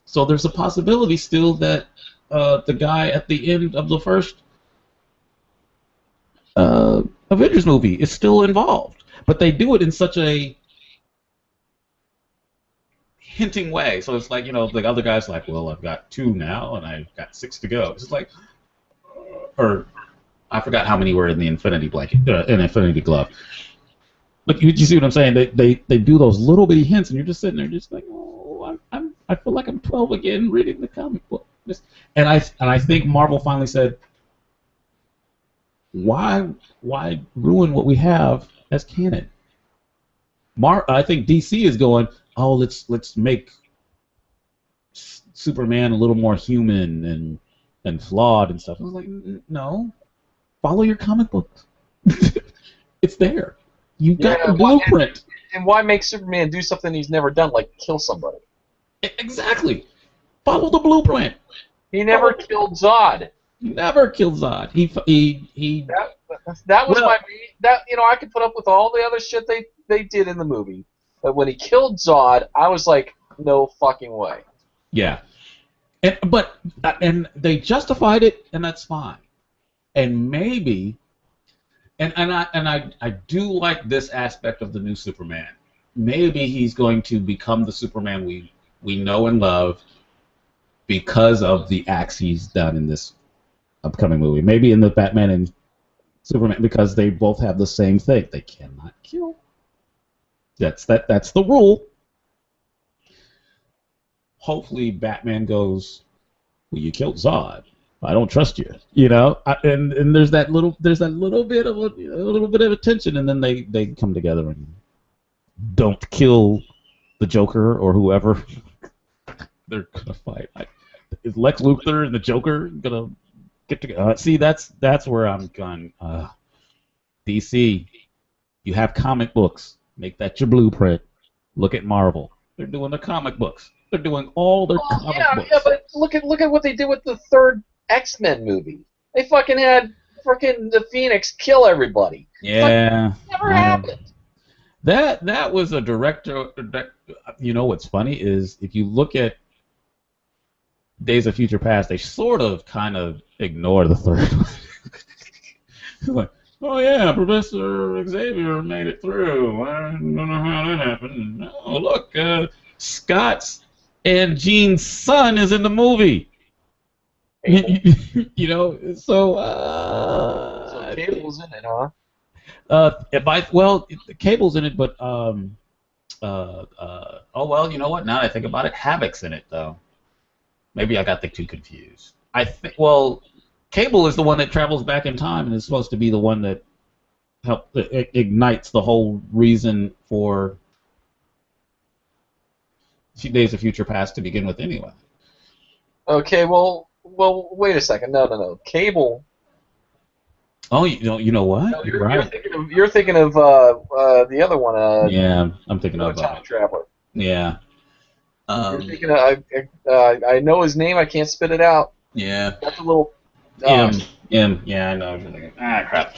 So there's a possibility still that the guy at the end of the first Avengers movie is still involved, but they do it in such a hinting way. So it's like, the other guy's like, well, I've got 2 now, and I've got 6 to go. It's like, or I forgot how many were in the Infinity blanket, in Infinity Glove. But you see what I'm saying? They do those little bitty hints, and you're just sitting there, just like, oh, I feel like I'm 12 again, reading the comic book. And I think Marvel finally said, why ruin what we have as canon? I think DC is going, oh, let's make Superman a little more human and flawed and stuff. I was like, no, follow your comic books. It's there. You got the blueprint. And why make Superman do something he's never done, like kill somebody? Exactly. Follow the blueprint. He never killed Zod. He never killed Zod. He that was my that I could put up with all the other shit they did in the movie, but when he killed Zod, I was like, no fucking way. Yeah, and they justified it, and that's fine. And maybe, and I do like this aspect of the new Superman. Maybe he's going to become the Superman we know and love because of the acts he's done in this upcoming movie. Maybe in the Batman and Superman, because they both have the same thing. They cannot kill. That's the rule. Hopefully Batman goes, well, you killed Zod. I don't trust you. And there's that little bit of a little bit of attention, and then they come together and don't kill the Joker or whoever they're gonna fight. Is Lex Luthor and the Joker gonna get together? See, that's where I'm going. DC, you have comic books. Make that your blueprint. Look at Marvel. They're doing their comic books. They're doing all their comic books. Yeah, but look at what they did with the third X-Men movie. They fucking had the Phoenix kill everybody. Yeah. Never happened. That was a director. What's funny is if you look at Days of Future Past, they sort of kind of ignore the third one. Like, oh yeah, Professor Xavier made it through. I don't know how that happened. Oh look, Scott's and Jean's son is in the movie. So. So Cable's in it, huh? Cable's in it, but oh well, you know what? Now that I think about it, Havoc's in it though. Maybe I got the two confused. Cable is the one that travels back in time and is supposed to be the one that ignites the whole reason for Days of Future Past to begin with, anyway. Okay, well, wait a second. No. Cable. Oh, you know what? No, you're right. You're thinking of the other one. Yeah, I'm thinking of Time Traveler. Yeah. You're thinking of, I know his name. I can't spit it out. Yeah. That's a little. Yeah, I know. Crap.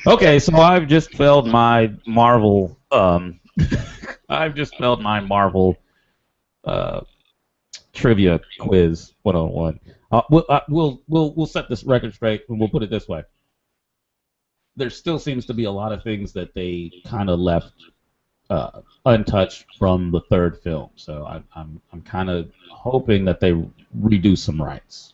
Okay, so I've just failed my Marvel. I've just failed my Marvel trivia quiz 101. We'll set this record straight, and we'll put it this way. There still seems to be a lot of things that they kind of left untouched from the third film. So I'm kind of hoping that they redo some rights.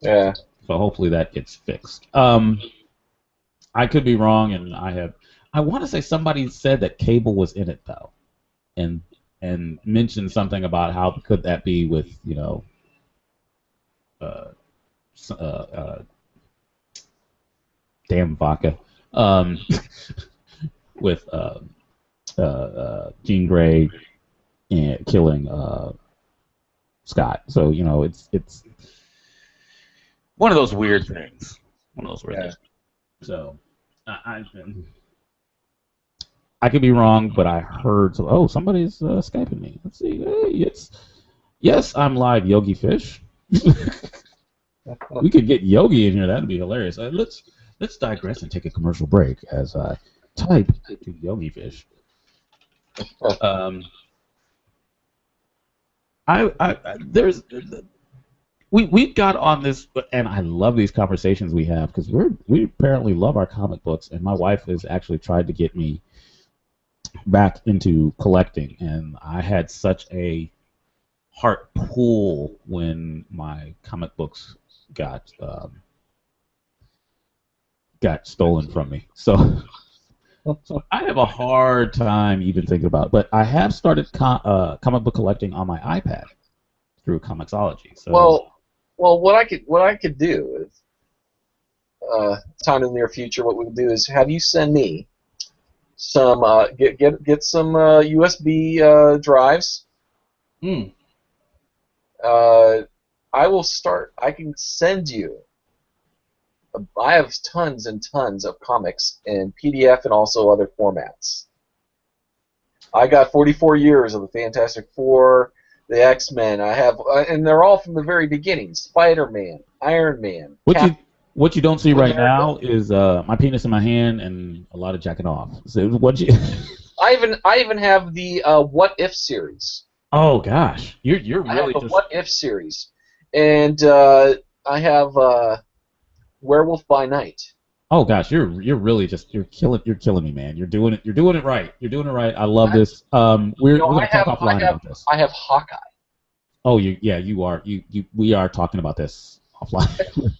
Yeah. So hopefully that gets fixed. I could be wrong, and I want to say somebody said that Cable was in it though, and mentioned something about how could that be with damn vodka, with Jean Grey and killing Scott. So it's one of those weird things. Things. So I could be wrong, but I heard. Oh, somebody's Skyping me. Let's see. Hey, yes, I'm live, Yogi Fish. We could get Yogi in here. That'd be hilarious. Let's digress and take a commercial break as I type to Yogi Fish. There's we got on this, and I love these conversations we have because we apparently love our comic books, and my wife has actually tried to get me back into collecting, and I had such a heart pull when my comic books got got stolen from me. So I have a hard time even thinking about it. But I have started comic book collecting on my iPad through Comixology. So Well, what I could do is, time in the near future, what we would do is have you send me some get some USB drives. mm, Uh, I will start. I can send you. I have tons and tons of comics in PDF and also other formats. I got 44 years of the Fantastic Four, the X-Men. I have, and they're all from the very beginning. Spider-Man, Iron Man, what you Captain what you don't see right America. now is my penis in my hand and a lot of jacking off. So what you? I even have the What If series. Oh gosh, you're I have really the just. What If series, and I have Werewolf by Night. Oh gosh, you're really just you're killing me, man. You're doing it right. You're doing it right. I love I, this. We're gonna talk I offline have about this. I have Hawkeye. Oh, you are we are talking about this offline.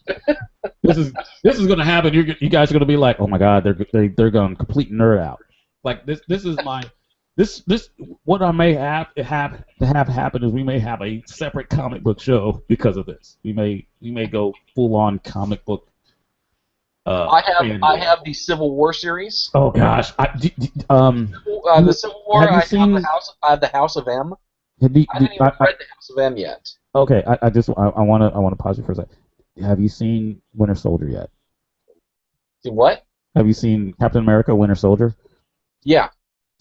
This is gonna happen. You guys are gonna be like, oh my god, they're going complete nerd out. Like this is my this what I may have happen is we may have a separate comic book show because of this. We may go full on comic book I fanboy. have the Civil War series. Oh gosh, The Civil War. have you I have seen? the House of M. Have you, I haven't even read the House of M yet. okay, I want to pause you for a second. Have you seen Winter Soldier yet? See what? Have you seen Captain America: Winter Soldier? Yeah.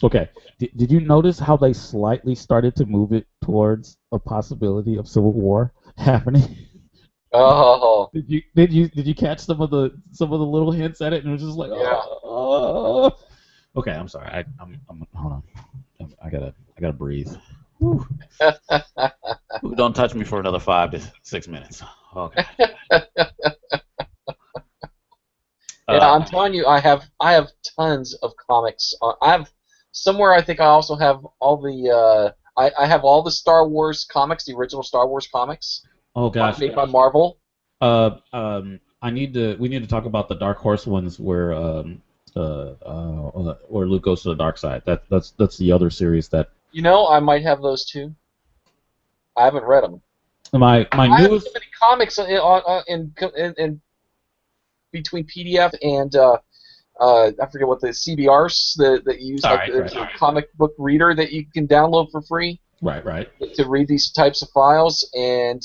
Okay. Did you notice how they slightly started to move it towards a possibility of civil war happening? Oh, Did you catch some of the little hints at it, and it was just like, yeah. oh. Okay, I'm sorry. I'm hold on. I gotta breathe. Whew. Don't touch me for another 5 to 6 minutes. Okay. Yeah, Uh, I'm telling you, I have tons of comics. I have somewhere. I think I also have all the. I have all the Star Wars comics, the original Star Wars comics, oh gosh. made by Marvel. We need to talk about the Dark Horse ones where Luke goes to the dark side. That's the other series that You know, I might have those too. I haven't read them. my I have so newest. many comics in between PDF and I forget what the CBRs that you use, All like right, there's a right, comic book reader that you can download for free right. to read these types of files, and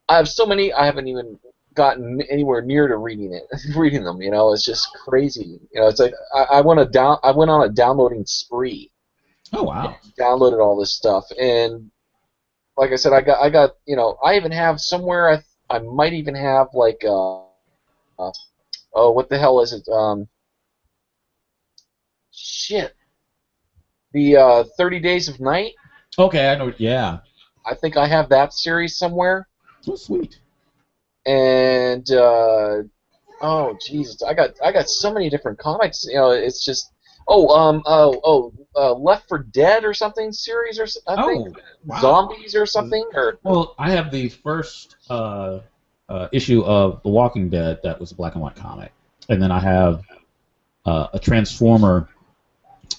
I have so many I haven't even gotten anywhere near to reading it, reading them. You know, it's just crazy. You know, it's like I went on a downloading spree, Oh wow. downloaded all this stuff, and like I said, I got you know I even have somewhere I might even have like oh, what the hell is it? Shit. The 30 Days of Night. Okay, I know. Yeah. I think I have that series somewhere. Oh sweet. And oh Jesus, I got so many different comics. You know, it's just Left for Dead or something series I think Oh wow. Zombies or something or Well, I have the first issue of The Walking Dead that was a black and white comic, and then I have a Transformer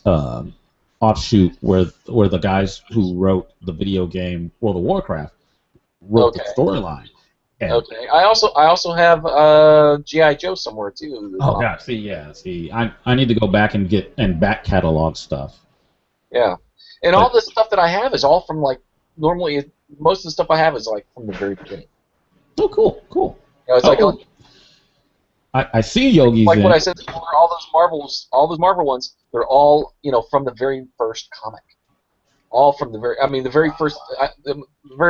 um, offshoot where the guys who wrote the video game World of Warcraft wrote the okay. storyline. And Okay. I also have GI Joe somewhere too. oh god, see, I need to go back and get and back catalog stuff. Yeah. And all But this stuff that I have is all from like normally most of the stuff I have is like from the very beginning. oh, cool. You know, it's Oh, I see Yogi's like what in. I said before. All those Marvel ones, they're all you know from the very first comic. All from the very, I mean, the very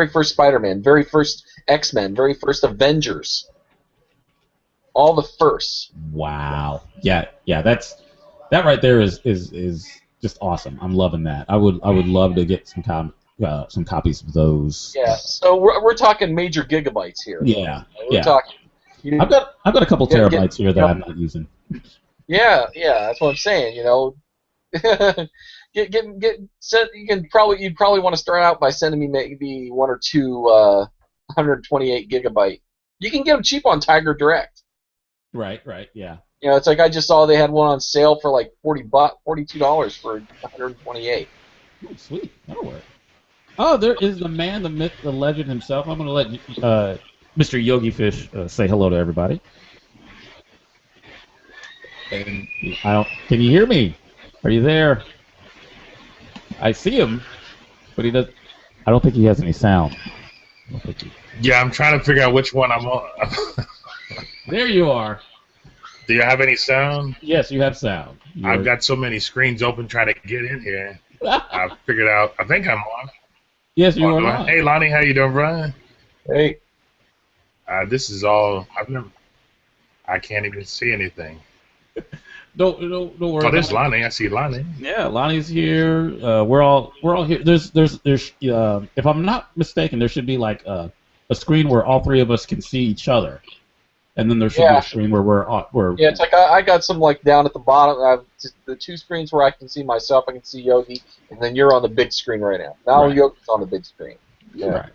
first Spider-Man, very first X-Men, very first Avengers. All the first. Wow. Yeah. That right there is just awesome. I'm loving that. I would love to get some some copies of those. Yeah. So we're talking major gigabytes here. Yeah, We're yeah. talking. I've got a couple terabytes here that you know, I'm not using. yeah, that's what I'm saying. You'd probably want to start out by sending me maybe one or two 128 gigabyte. You can get them cheap on Tiger Direct. Right, yeah. It's like I just saw they had one on sale for like $42 for 128. Oh, sweet, that'll work. Oh, there is the man, the myth, the legend himself. I'm going to let Mr. Yogi Fish say hello to everybody. And can you hear me? Are you there? I see him, but he does. I don't think he has any sound. Yeah, I'm trying to figure out which one I'm on. There you are. Do you have any sound? Yes, you have sound. I've got so many screens open trying to get in here. I figured out. I think I'm on. Yes, you are on. Hey, Lonnie, how you doing, Brian? Hey. This is all. I can't even see anything. Don't worry. Oh, there's Lonnie. I see Lonnie. Yeah, Lonnie's here. We're all here. There's if I'm not mistaken, there should be like a screen where all three of us can see each other, and then there should be a screen where we're. Yeah, it's like I got some like down at the bottom. I have the two screens where I can see myself. I can see Yogi, and then you're on the big screen right now. Now Yogi's on the big screen. Yeah. Right.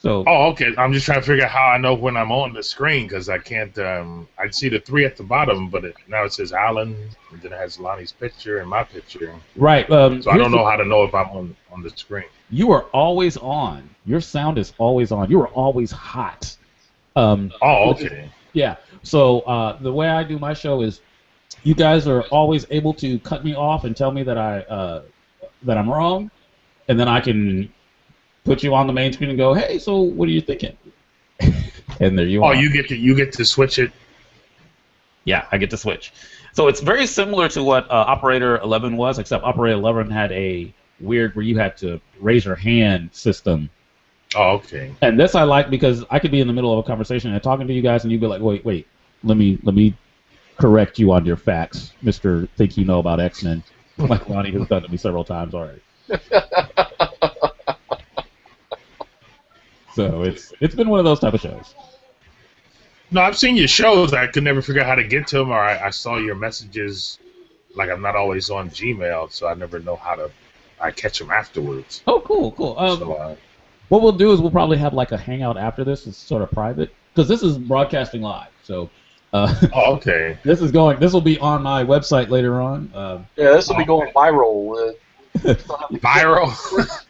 So. Oh, okay. I'm just trying to figure out how I know when I'm on the screen because I can't. I see the three at the bottom, but now it says Alan, and then it has Lonnie's picture and my picture. Right. So I don't know how to know if I'm on the screen. You are always on. Your sound is always on. You are always hot. Oh, okay. Yeah. So the way I do my show is, you guys are always able to cut me off and tell me that I'm wrong, and then I can put you on the main screen and go, hey, so what are you thinking? And there you are. Oh, you get to switch it. Yeah, I get to switch. So it's very similar to what Operator 11 was, except Operator 11 had a weird where you had to raise your hand system. Oh, okay. And this I like because I could be in the middle of a conversation and talking to you guys, and you'd be like, wait, let me correct you on your facts, Mr. Think You Know About X-Men, like Ronnie has done to me several times already. So it's been one of those type of shows. No, I've seen your shows. I could never figure out how to get to them, or I saw your messages. Like I'm not always on Gmail, so I never know how to. I catch them afterwards. Oh, cool. What we'll do is we'll probably have like a hangout after this. It's sort of private because this is broadcasting live. So. Oh, okay. This will be on my website later on. Yeah, this will be going viral. Viral.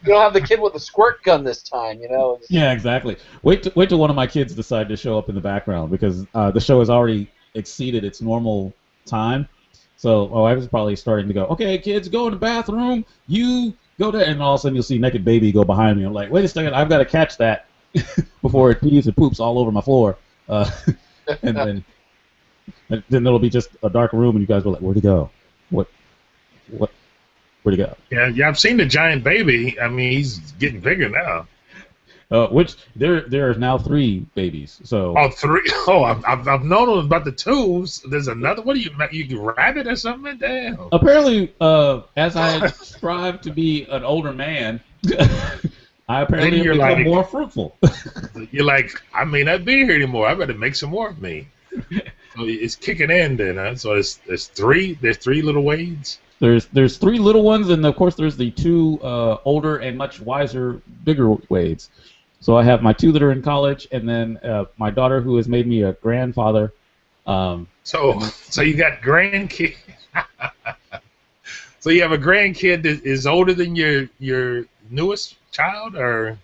You don't have the kid with the squirt gun this time, Yeah, exactly. Wait till one of my kids decide to show up in the background because the show has already exceeded its normal time. So my wife is probably starting to go, okay, kids, go in the bathroom. You go there, and all of a sudden you'll see naked baby go behind me. I'm like, wait a second, I've got to catch that before it pees and poops all over my floor. And then it'll be just a dark room, and you guys will be like, where'd he go? Where'd he go? Yeah, I've seen the giant baby. I mean, he's getting bigger now. Which there are now 3 babies. So. Oh, 3. Oh, I've known about the 2. There's another. What are you rabbit or something? Damn. Apparently, as I strive to be an older man, I apparently have become more fruitful. You're like, I may not be here anymore. I better make some more of me. So it's kicking in then, huh? So there's 3 little Wades. There's 3 little ones, and of course there's the 2 older and much wiser, bigger Wades. So I have my 2 that are in college, and then my daughter who has made me a grandfather. So you got grandkid. So you have a grandkid that is older than your newest child, or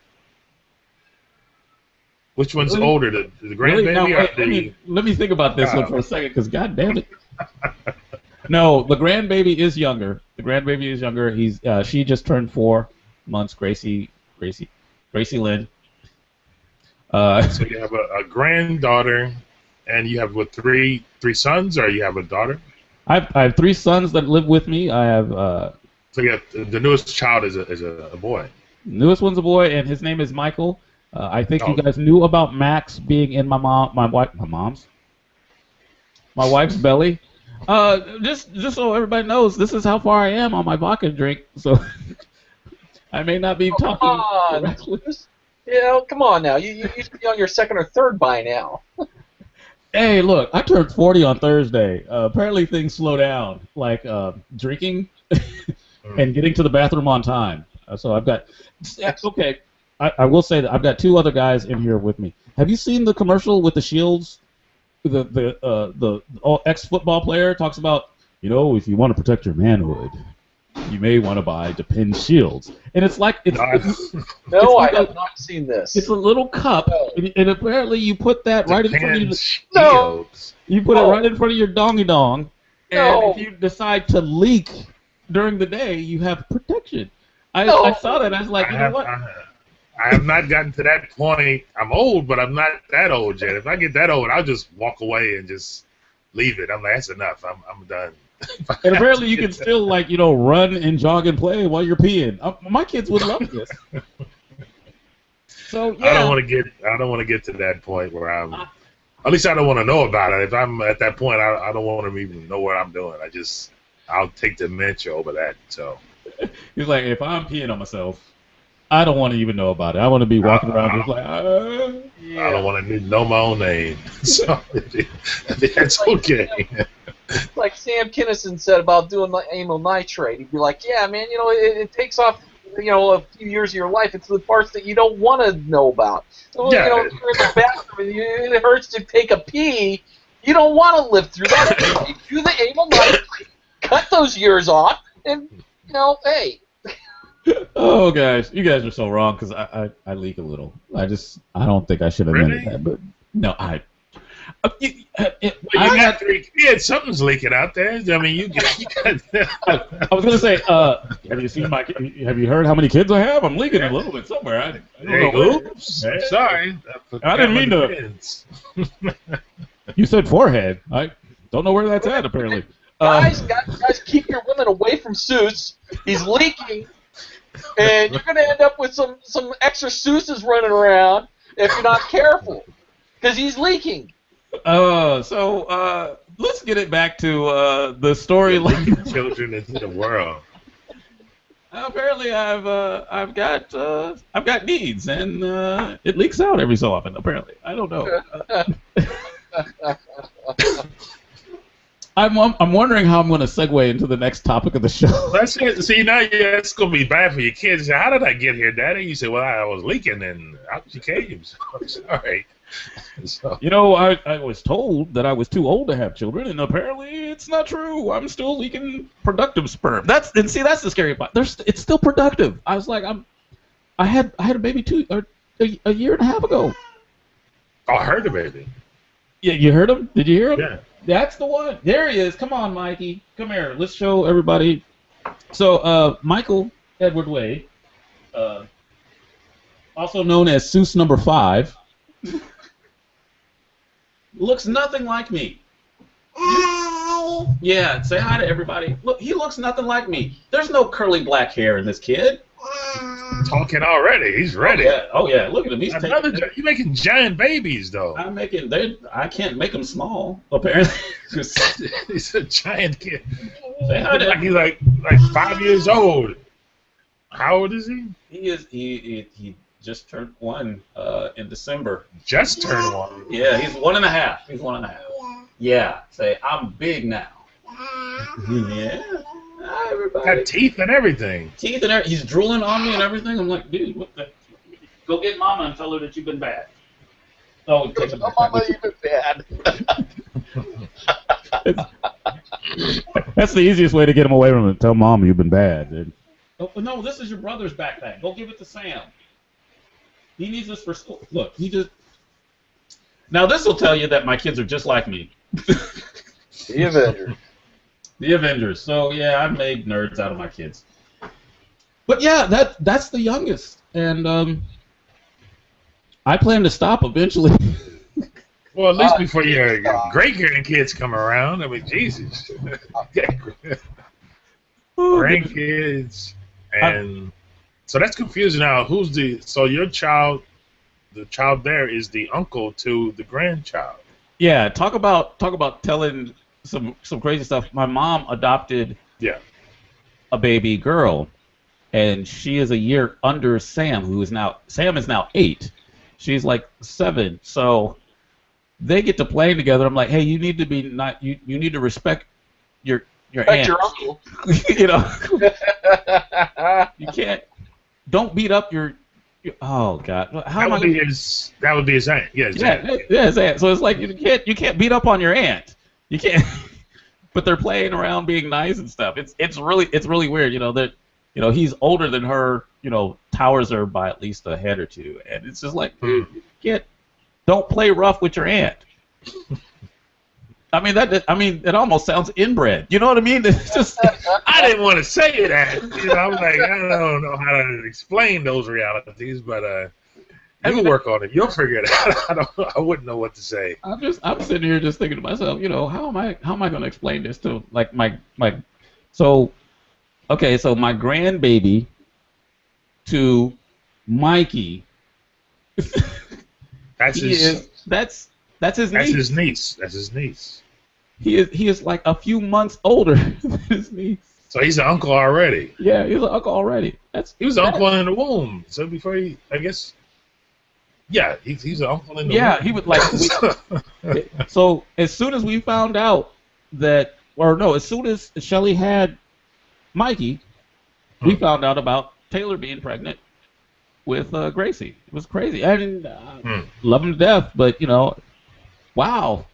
which one's older, the grandbaby really? Let me think about this one for a second, because god damn it. No, the grandbaby is younger. She just turned 4 months. Gracie Lynn. So you have a granddaughter, and you have 3 sons, or you have a daughter? I have 3 sons that live with me. I have. So you have, the newest child is a boy. Newest one's a boy, and his name is Michael. I think you guys knew about Max being in my wife's belly. Just so everybody knows, this is how far I am on my vodka drink. So I may not be Come talking on. correctly. You know, come on now. You should be on your second or third by now. Hey, look, I turned 40 on Thursday. Apparently things slow down, like drinking and getting to the bathroom on time. So I've got, okay, I will say that I've got two other guys in here with me. Have you seen the commercial with the shields? The ex-football player talks about, if you want to protect your manhood, you may want to buy Depend shields. And it's like No, I have not seen this. It's a little cup, and apparently you put that right in front of your shields. You put it right in front of your dongy dong, and if you decide to leak during the day, you have protection. I saw that. I was like, you know what? I have not gotten to that point. I'm old, but I'm not that old yet. If I get that old, I'll just walk away and just leave it. I'm like, that's enough. I'm done. And apparently you can still, run and jog and play while you're peeing. My kids would love this. So yeah. I don't want to get to that point where I'm. At least I don't want to know about it. If I'm at that point, I don't want to even know what I'm doing. I'll take dementia over that. So he's like, if I'm peeing on myself, I don't want to even know about it. I want to be walking around just like, I don't want to know my own name. So that's okay. Like Sam Kinison said about doing amyl nitrate. He'd be like, yeah, man, it takes off, a few years of your life. It's the parts that you don't want to know about. So, yeah. You're in the bathroom and it hurts to take a pee. You don't want to live through that. You do the amyl nitrate, cut those years off, and, hey. Oh, guys, you guys are so wrong because I leak a little. I don't think I should have admitted that, but no, you got 3 kids. Something's leaking out there. I mean, you got. I was gonna say, have you heard how many kids I have? I'm leaking a little bit somewhere. I don't know. Oops. Sorry. I didn't mean to. You said forehead. I don't know where that's at. Apparently. Guys, keep your women away from Seuss. He's leaking. And you're going to end up with some extra Seuss's running around if you're not careful, because he's leaking. So let's get it back to the storyline. Children into the world. Apparently, I've got needs, and it leaks out every so often. Apparently, I don't know. I'm wondering how I'm going to segue into the next topic of the show. That's it. See, now it's going to be bad for your kids. How did I get here, Daddy? You say, well, I was leaking, and out you came. So I'm sorry. So. I was told that I was too old to have children, and apparently it's not true. I'm still leaking productive sperm. That's the scary part. It's still productive. I was like, I had a baby a year and a half ago. Oh, I heard the baby. Yeah, you heard him? Did you hear him? Yeah. That's the one. There he is. Come on, Mikey. Come here. Let's show everybody. So, Michael Edward Wade, also known as Seuss number 5, looks nothing like me. Yeah, say hi to everybody. Look, he looks nothing like me. There's no curly black hair in this kid. Talking already. He's ready. Oh yeah. Look at him. You're making giant babies, though. I can't make them small. Apparently, he's a giant kid. Say hi to he's like 5 years old. How old is he? He just turned 1 in December. Just turned 1. Yeah, he's 1.5. He's 1.5. Yeah. Say I'm big now. Yeah. Hi, everybody. Got teeth and everything. Teeth and everything. He's drooling on me and everything. I'm like, dude, what the? Go get Mama and tell her that you've been bad. Oh, take him back. Mama, you've been bad. That's the easiest way to get him away from it. Tell Mom you've been bad, dude. Oh, no, this is your brother's backpack. Go give it to Sam. He needs this for school. Look, he just. Now this will tell you that my kids are just like me. The Avengers. The Avengers. So yeah, I've made nerds out of my kids. But yeah, that's the youngest, and I plan to stop eventually. Well, at least before your great grandkids come around. I mean, Jesus. Grandkids, and so that's confusing now. So your child, the child there is the uncle to the grandchild. Yeah, talk about telling some crazy stuff. My mom adopted a baby girl, and she is a year under Sam, Sam is now 8. She's like 7, so they get to playing together. I'm like, hey, you need to be not you need to respect your Respect aunt. your uncle. You know, you can't. Don't beat up your oh God, how That am I? would be his aunt. Yeah, his aunt. His aunt. So it's like you can't beat up on your aunt. You can't. But they're playing around, being nice and stuff. It's really weird. You know that he's older than her. You know, towers her by at least a head or two, and it's just like, dude, don't play rough with your aunt. I mean it almost sounds inbred. You know what I mean? It's just I didn't want to say that. You know, I'm like, I don't know how to explain those realities, but you work on it. You'll figure it out. I wouldn't know what to say. I'm sitting here just thinking to myself, how am I going to explain this to like my so my grandbaby to Mikey. That's his niece. That's his niece. That's his niece. He is like a few months older than his niece. So he's an uncle already. Yeah, he's an uncle already. He was an uncle in the womb. So before I guess. Yeah, he's an uncle in the womb. Yeah, he would like. So as soon as we found out that, as soon as Shelly had Mikey, we found out about Taylor being pregnant with Gracie. It was crazy. I didn't love him to death, but wow.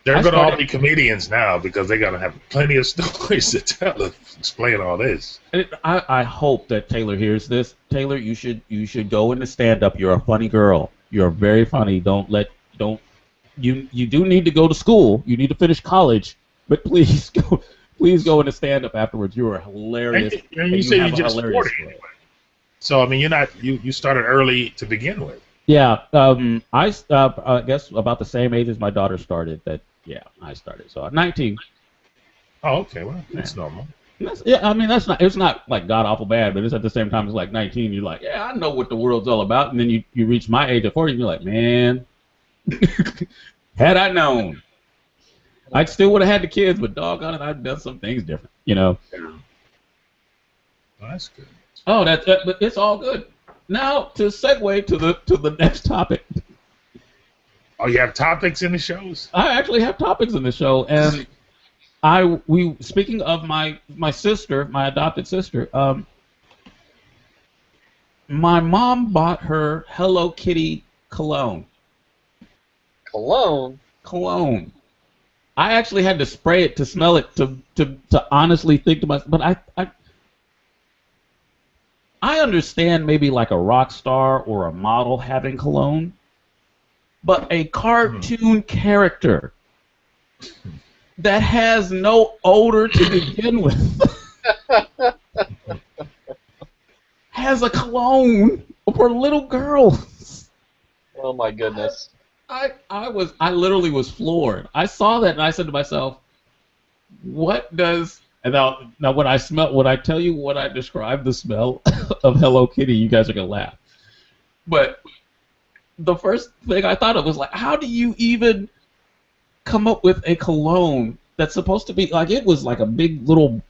They're going to all be comedians now because they're going to have plenty of stories to tell to explain all this. I hope that Taylor hears this. Taylor, you should go into stand-up. You're a funny girl. You're very funny. You do need to go to school. You need to finish college, but please go into stand-up afterwards. You are hilarious. And you say you're just 40 anyway. So I mean, you started early to begin with. Yeah, I guess about the same age as my daughter started. I started. So 19. Oh, okay. Well, that's normal. I mean, it's not like god awful bad, but it's at the same time it's like 19. You're like, yeah, I know what the world's all about, and then you reach my age of 40, and you're like, man, had I known, I still would have had the kids, but doggone it, I've done some things different, Yeah. Well, that's good. Oh, but it's all good. Now to segue to the next topic. Oh, you have topics in the shows? I actually have topics in the show, and speaking of my sister, my adopted sister, my mom bought her Hello Kitty cologne. Cologne. I actually had to spray it to smell it to honestly think to myself, but I understand maybe like a rock star or a model having cologne, but a cartoon character that has no odor to begin with has a cologne for little girls. Oh my goodness. I literally was floored. I saw that and I said to myself, what does... And now when I tell you what I describe the smell of Hello Kitty, you guys are going to laugh. But the first thing I thought of was like, how do you even come up with a cologne that's supposed to be like, it was like a big old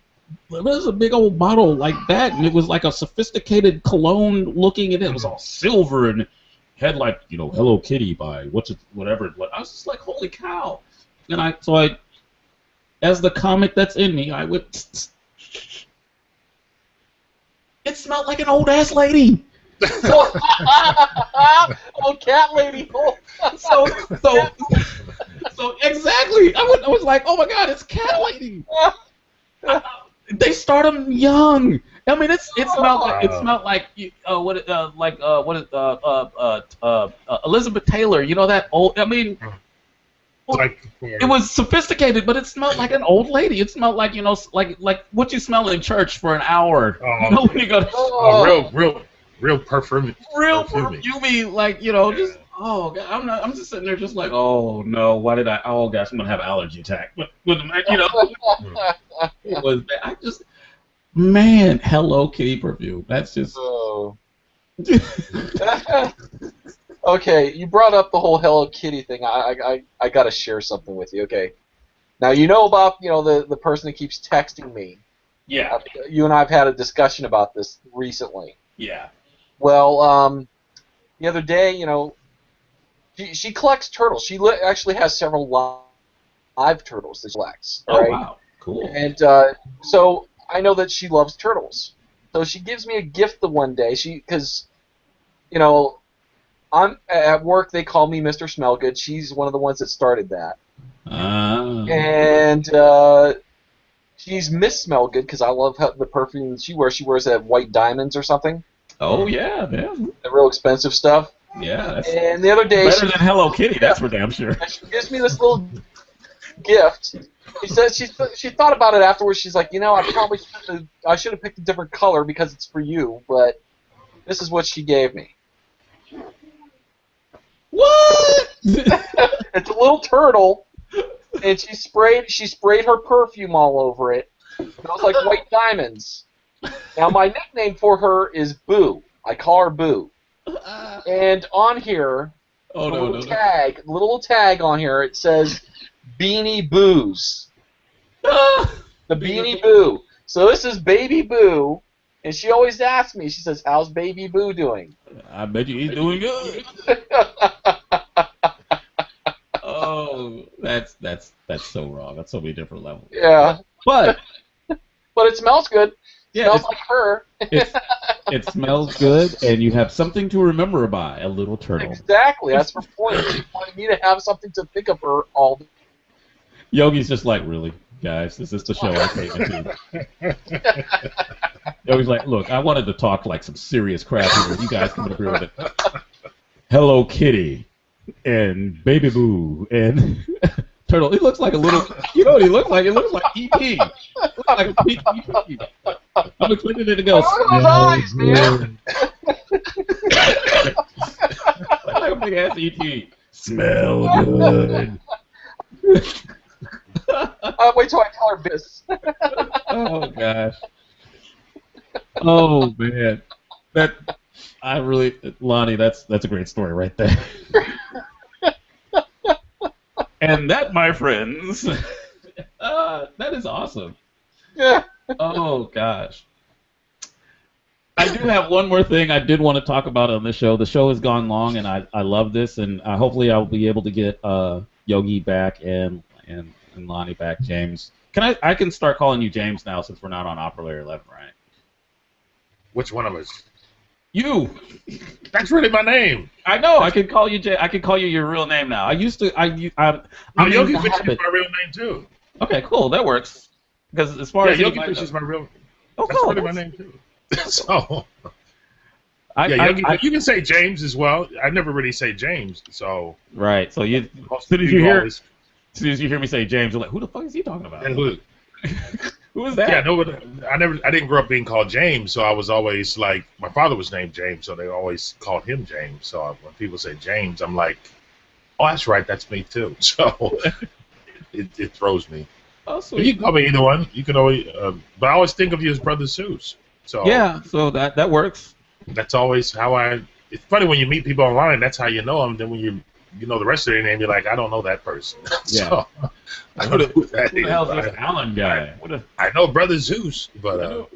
bottle like that, and it was like a sophisticated cologne looking, and it was all silver and had like, Hello Kitty by whatever. I was just like, holy cow. And I as the comic that's in me, I would. It smelled like an old ass lady. Old cat lady. So exactly. I was like, oh my god, it's cat lady. They start them young. I mean, it smelled like Elizabeth Taylor. You know that old. I mean. It was sophisticated, but it smelled like an old lady. It smelled like like what you smell in church for an hour. When you go, real perfume. Real perfumey, like just oh god. I'm just sitting there, just like, oh no, why did I? Oh gosh, I'm gonna have an allergy attack. But it was. Man, Hello Kitty perfume. That's just. Oh. Okay, you brought up the whole Hello Kitty thing. I got to share something with you. Okay, now about the person who keeps texting me Yeah. You and I have had a discussion about this recently. Yeah. Well, the other day, she collects turtles. She actually has several live turtles that she collects. Oh, Right? wow. Cool. And so I know that she loves turtles. So she gives me a gift the one day. Because I'm at work. They call me Mr. Smellgood. She's one of the ones that started that. And she's Miss Smellgood because I love the perfume she wears. She wears that white diamonds or something. Oh, yeah. The real expensive stuff. Yeah. That's And the other day, better than Hello Kitty, that's for damn sure. she gives me this little gift. She says she thought about it afterwards. She's like, I should have picked a different color because it's for you, but this is what she gave me. What? It's a little turtle, and she sprayed her perfume all over it. It smells like white diamonds. Now my nickname for her is Boo. I call her Boo. And on here, little tag on here, it says Beanie Boos. The Beanie Boo. So this is Baby Boo, and she always asks me, she says, "How's Baby Boo doing?" I bet you he's doing good. Oh, that's so wrong. That's so many different levels. Yeah. But it smells good. Yeah, smells like her. It smells good, and you have something to remember by, a little turtle. Exactly. That's her point. She wanted me to have something to think of her all the time. Yogi's just like, really, guys, this is the show I came into. Yogi's like, look, I wanted to talk like some serious crap here. You guys can agree with it. Hello Kitty and Baby Boo and Turtle. He looks like a little. You know what he looks like? He looks like E.T. Looks like a big E.T. I'm expecting it to go. Those eyes, man. Like a big ass E.T. Smell good. Wait till I tell her this. Oh gosh. Oh man. Lonnie, that's a great story right there. And that, my friends, that is awesome. Yeah. Oh gosh. I do have one more thing I did want to talk about on this show. The show has gone long, and I love this, and hopefully I'll be able to get Yogi back and Lonnie back. James, I can start calling you James now since we're not on Operator 11, right? Which one of us? You. That's really my name. I know. I can call you I can call you your real name now. I used to. I'm Yogi Fish is my real name too. Okay, cool. That works. Because as far as Yogi Fish is my real. Oh, that's cool. really my name too. So. You can say James as well. I never really say James, so. Right. So as soon as you hear me say James, you're like, who the fuck is he talking about? And who? Who is that? Yeah, no, I didn't grow up being called James, so I was always like, my father was named James, so they always called him James. So when people say James, I'm like, oh, that's right, that's me too. So it throws me. Oh, sweet. You can call me either one. You can always, but I always think of you as Brother Zeus. So yeah, so that works. That's always how it's funny when you meet people online, that's how you know them. Then when you know the rest of their name, you're like, I don't know that person. Yeah. So, I don't know who that who the hell is this Alan guy? I know Brother Zeus, but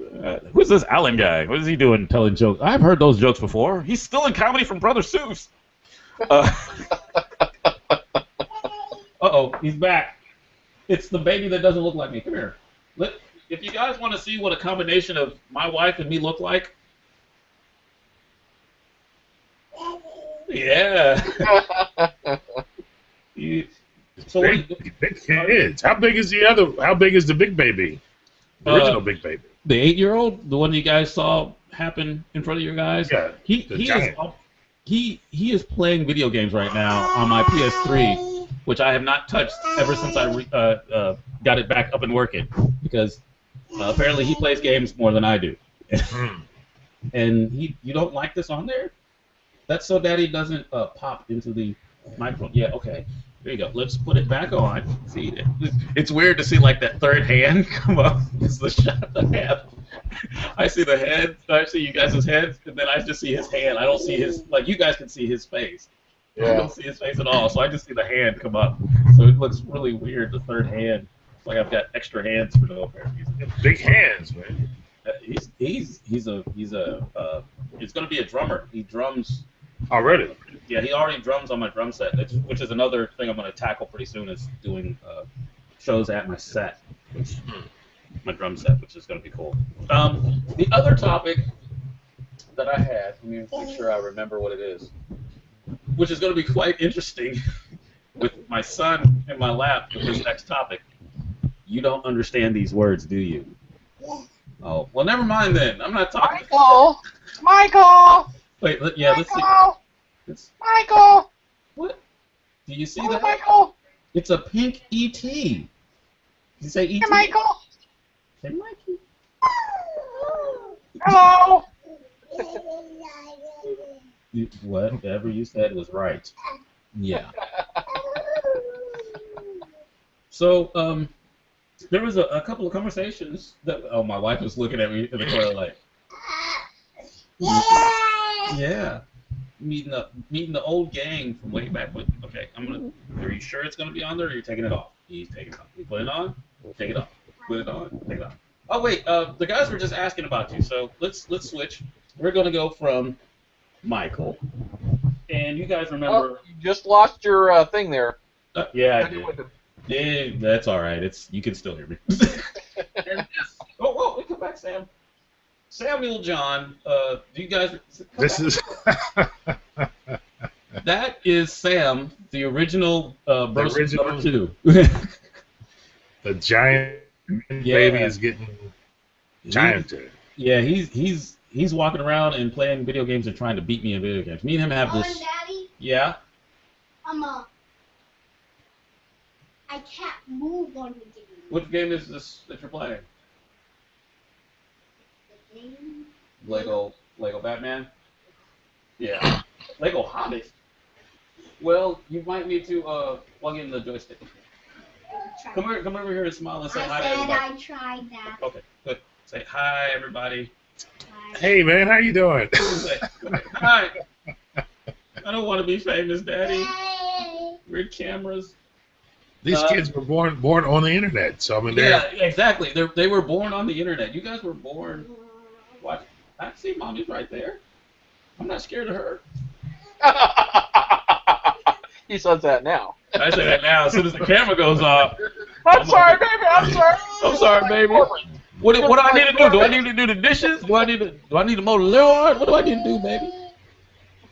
who's this Alan guy? What is he doing telling jokes? I've heard those jokes before. He's still in comedy from Brother Zeus. Uh-oh, he's back. It's the baby that doesn't look like me. Come here. If you guys want to see what a combination of my wife and me look like, yeah. So big kids. How big is the big baby? The original big baby. The 8-year-old, the one you guys saw happen in front of your guys. Yeah. He is playing video games right now on my PS3, which I have not touched ever since I got it back up and working, because apparently he plays games more than I do. And you don't like this on there? That's so Daddy doesn't pop into the microphone. Yeah, okay. There you go. Let's put it back on. See, it's weird to see like that third hand come up. It's the shot I have. I see the head. I see you guys' heads, and then I just see his hand. I don't see his, like, you guys can see his face. Yeah. I don't see his face at all, so I just see the hand come up. So it looks really weird, the third hand. like I've got extra hands for no apparent reason. Big hands, man. He's going to be a drummer. He drums. Already? Yeah, he already drums on my drum set, which is another thing I'm going to tackle pretty soon. Is doing shows at my set, my drum set, which is going to be cool. The other topic that I had, let me make sure I remember what it is, which is going to be quite interesting with my son in my lap with this next topic. You don't understand these words, do you? Oh, well, never mind then. I'm not talking. Michael! Wait, yeah, let's see. Michael! What? Do you see that? Michael! It's a pink ET. Did you say ET? Hey, Michael! Say Mikey. Hello! Whatever you said was right. Yeah. So, there was a couple of conversations that. Oh, my wife was looking at me in the toilet like. Yeah. Meeting the old gang from way back when. Okay, are you sure it's gonna be on there, or are you taking it off? He's taking it off. You put it on. Take it off. Put it on. Take it off. Oh wait, the guys were just asking about you, so let's switch. We're gonna go from Michael, and you guys remember? Oh, you just lost your thing there. Yeah, I did. Yeah, that's all right. You can still hear me. Whoa! Come back, Sam. Samuel John. Do you guys? This is. That is Sam, the original Bruce number 2. The giant baby is getting gianted. Yeah, he's walking around and playing video games and trying to beat me in video games. Me and him have this. Daddy? Yeah. I can't move on the game. Which game is this that you're playing? The game? Lego Batman? Yeah. Lego Hobbit? Well, you might need to plug in the joystick. Come over here and smile and say hi to everybody. I tried that. Okay, good. Say hi, everybody. Hi. Hey, man, how you doing? Say, hi. I don't want to be famous, Daddy. Hey. We're cameras. These kids were born on the internet, so I mean, yeah, exactly. They were born on the internet. You guys were born. What? I see mommy's right there. I'm not scared of her. He says that now. I say that now as soon as the camera goes off. I'm sorry, baby. I'm sorry. I'm sorry, baby. What do I need to do? Do I need to do the dishes? Do I need to mow the lawn? What do I need to do, baby?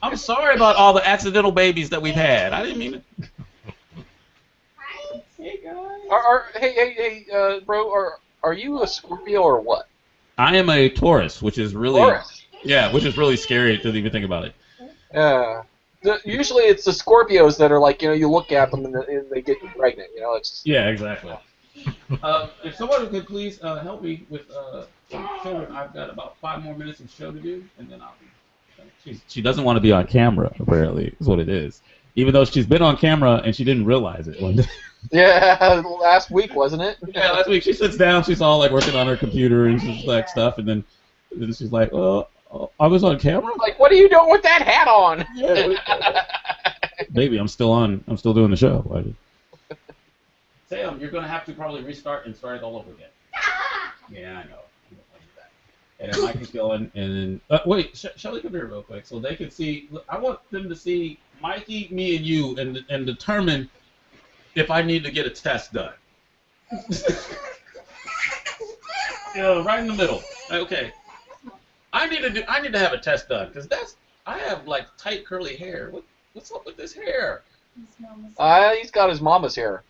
I'm sorry about all the accidental babies that we've had. I didn't mean it. Hey guys. Hey, bro. Are you a Scorpio or what? I am a Taurus, which is really Taurus. Yeah, which is really scary to even think about it. Yeah. Usually it's the Scorpios that are like, you look at them and they get you pregnant. It's. Yeah, exactly. If someone could please help me with show. I've got about 5 more minutes of show to do, and then I'll be. She doesn't want to be on camera. Apparently, is what it is. Even though she's been on camera and she didn't realize it one day. Yeah, last week wasn't it? Yeah, last week she sits down. She's all like working on her computer and she's like stuff, and then she's like, "Oh, I was on camera." Like, what are you doing with that hat on? Yeah, baby, I'm still on. I'm still doing the show. Sam, you're gonna have to probably restart and start it all over again. Yeah, I know. And then Mike is going, and then wait, Shelly, come here real quick, so they can see. I want them to see Mikey, me, and you, and determine if I need to get a test done. Right in the middle. Okay. I need to have a test done because I have like tight curly hair. What's up with this hair? He's got his mama's hair.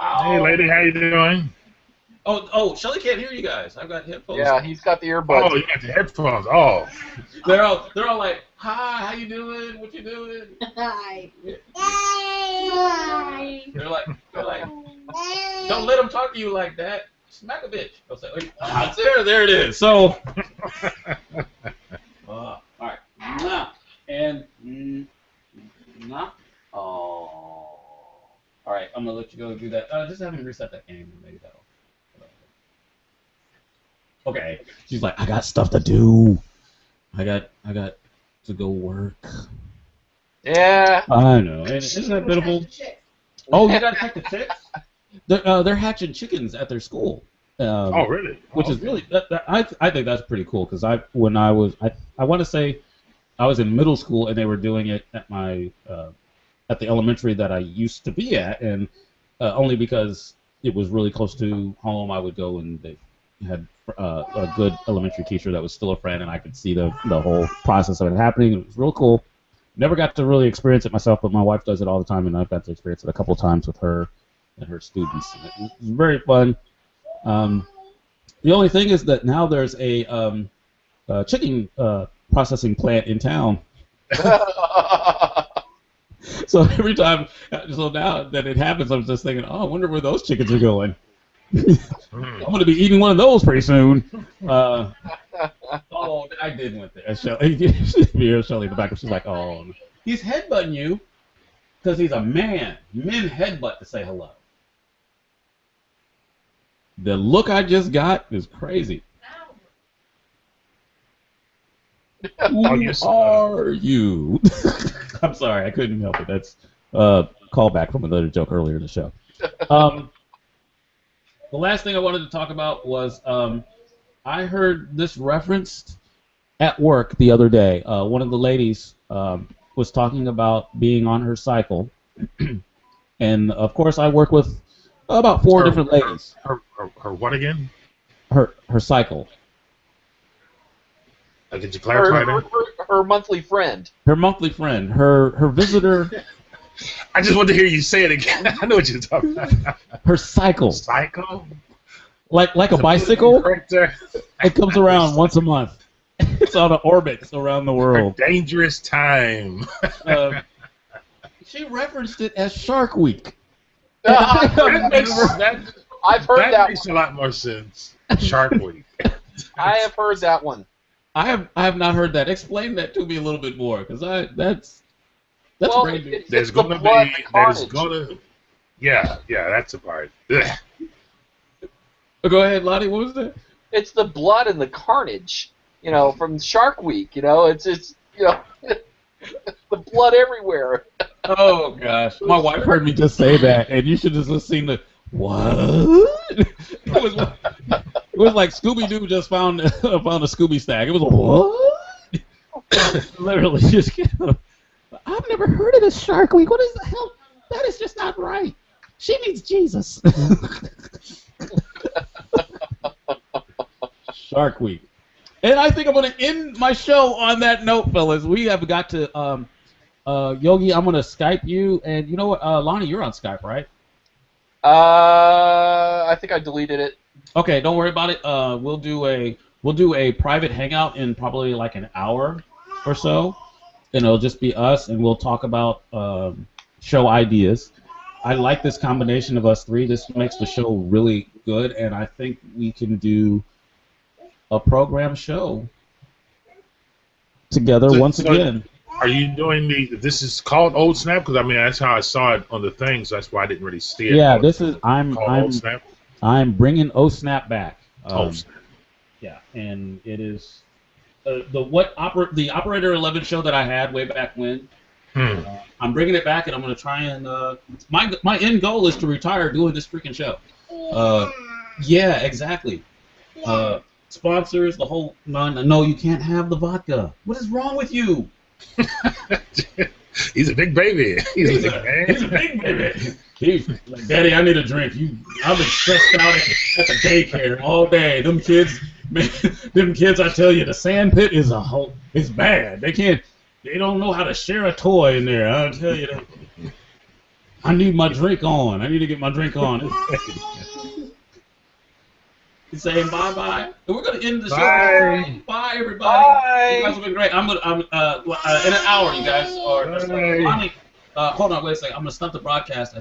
Hey, lady, how you doing? Oh, Shelly can't hear you guys. I've got headphones. Yeah, he's got the earbuds. Oh, you got the headphones. Oh. They're all like, "Hi, how you doing? What you doing?" Hi. They're like, "Don't let them talk to you like that. Smack a bitch." I'll say, there it is. So, all right, nah, and nah. Oh, all right. I'm gonna let you go do that. Just have him reset that game. Maybe that'll. Okay. She's like, I got stuff to do. I got to go work. Yeah. I know. Isn't that pitiful? Oh, you gotta check the chicks. They're hatching chickens at their school. Oh, really? Which is really I think that's pretty cool because I want to say I was in middle school and they were doing it at my at the elementary that I used to be at, and only because it was really close to home, I would go, and they had a good elementary teacher that was still a friend, and I could see the whole process of it happening. It was real cool. Never got to really experience it myself, but my wife does it all the time, and I've got to experience it a couple times with her and her students. And it was very fun. The only thing is that now there's a chicken processing plant in town. So every time, so now that it happens, I'm just thinking, oh, I wonder where those chickens are going. I'm going to be eating one of those pretty soon. Oh, I did went there. Shelly in the back, she's like, oh, he's headbutting you because he's a man. Men headbutt to say hello. The look I just got is crazy. Who are you? I'm sorry, I couldn't help it. That's callback from another joke earlier in the show. The last thing I wanted to talk about was I heard this referenced at work the other day. One of the ladies was talking about being on her cycle, and of course I work with about four different ladies. Her what again? Her cycle. Could you clarify that? Her monthly friend. Her monthly friend. Her visitor. I just wanted to hear you say it again. I know what you're talking about. Her cycle. Cycle? Like a bicycle? It comes around once a month. It's on an orbit around the world. Her dangerous time. She referenced it as Shark Week. I've heard that makes a lot more sense. Shark Week. I have heard that one. I have not heard that. Explain that to me a little bit more, because that's well, brand new. That's the part. Go ahead, Lottie. What was that? It's the blood and the carnage, from Shark Week. It's the blood everywhere. Oh gosh, my wife heard me just say that, and you should just seen the what? It was like Scooby-Doo just found a Scooby stack. It was what? Literally just. I've never heard of this Shark Week. What is the hell? That is just not right. She needs Jesus. Shark Week. And I think I'm going to end my show on that note, fellas. We have got to, Yogi, I'm going to Skype you. And you know what, Lonnie, you're on Skype, right? I think I deleted it. Okay, don't worry about it. We'll do a private hangout in probably like an hour or so. And it'll just be us, and we'll talk about show ideas. I like this combination of us three. This makes the show really good, and I think we can do a program show together once again. Are you doing this is called Old Snap? Because, I mean, that's how I saw it on the thing, so that's why I didn't really see it. Yeah, this is, Old Snap? I'm bringing O Snap back. Old Snap. Yeah, and it is... the Operator 11 show that I had way back when, I'm bringing it back, and I'm going to try and my end goal is to retire doing this freaking show. Yeah, exactly. Sponsors, the whole no, you can't have the vodka. What is wrong with you? He's a big baby. He's a big baby. He's like, Daddy, I need a drink. I've been stressed out at the daycare all day. Them kids, I tell you, the sand pit is it's bad. They don't know how to share a toy in there. I'll tell you that. I need my drink on. I need to get my drink on. He's saying bye-bye. And we're going to end the show. Bye, everybody. Bye. You guys have been great. I'm in an hour, you guys. Lonnie, hold on, wait a second. I'm going to stop the broadcast.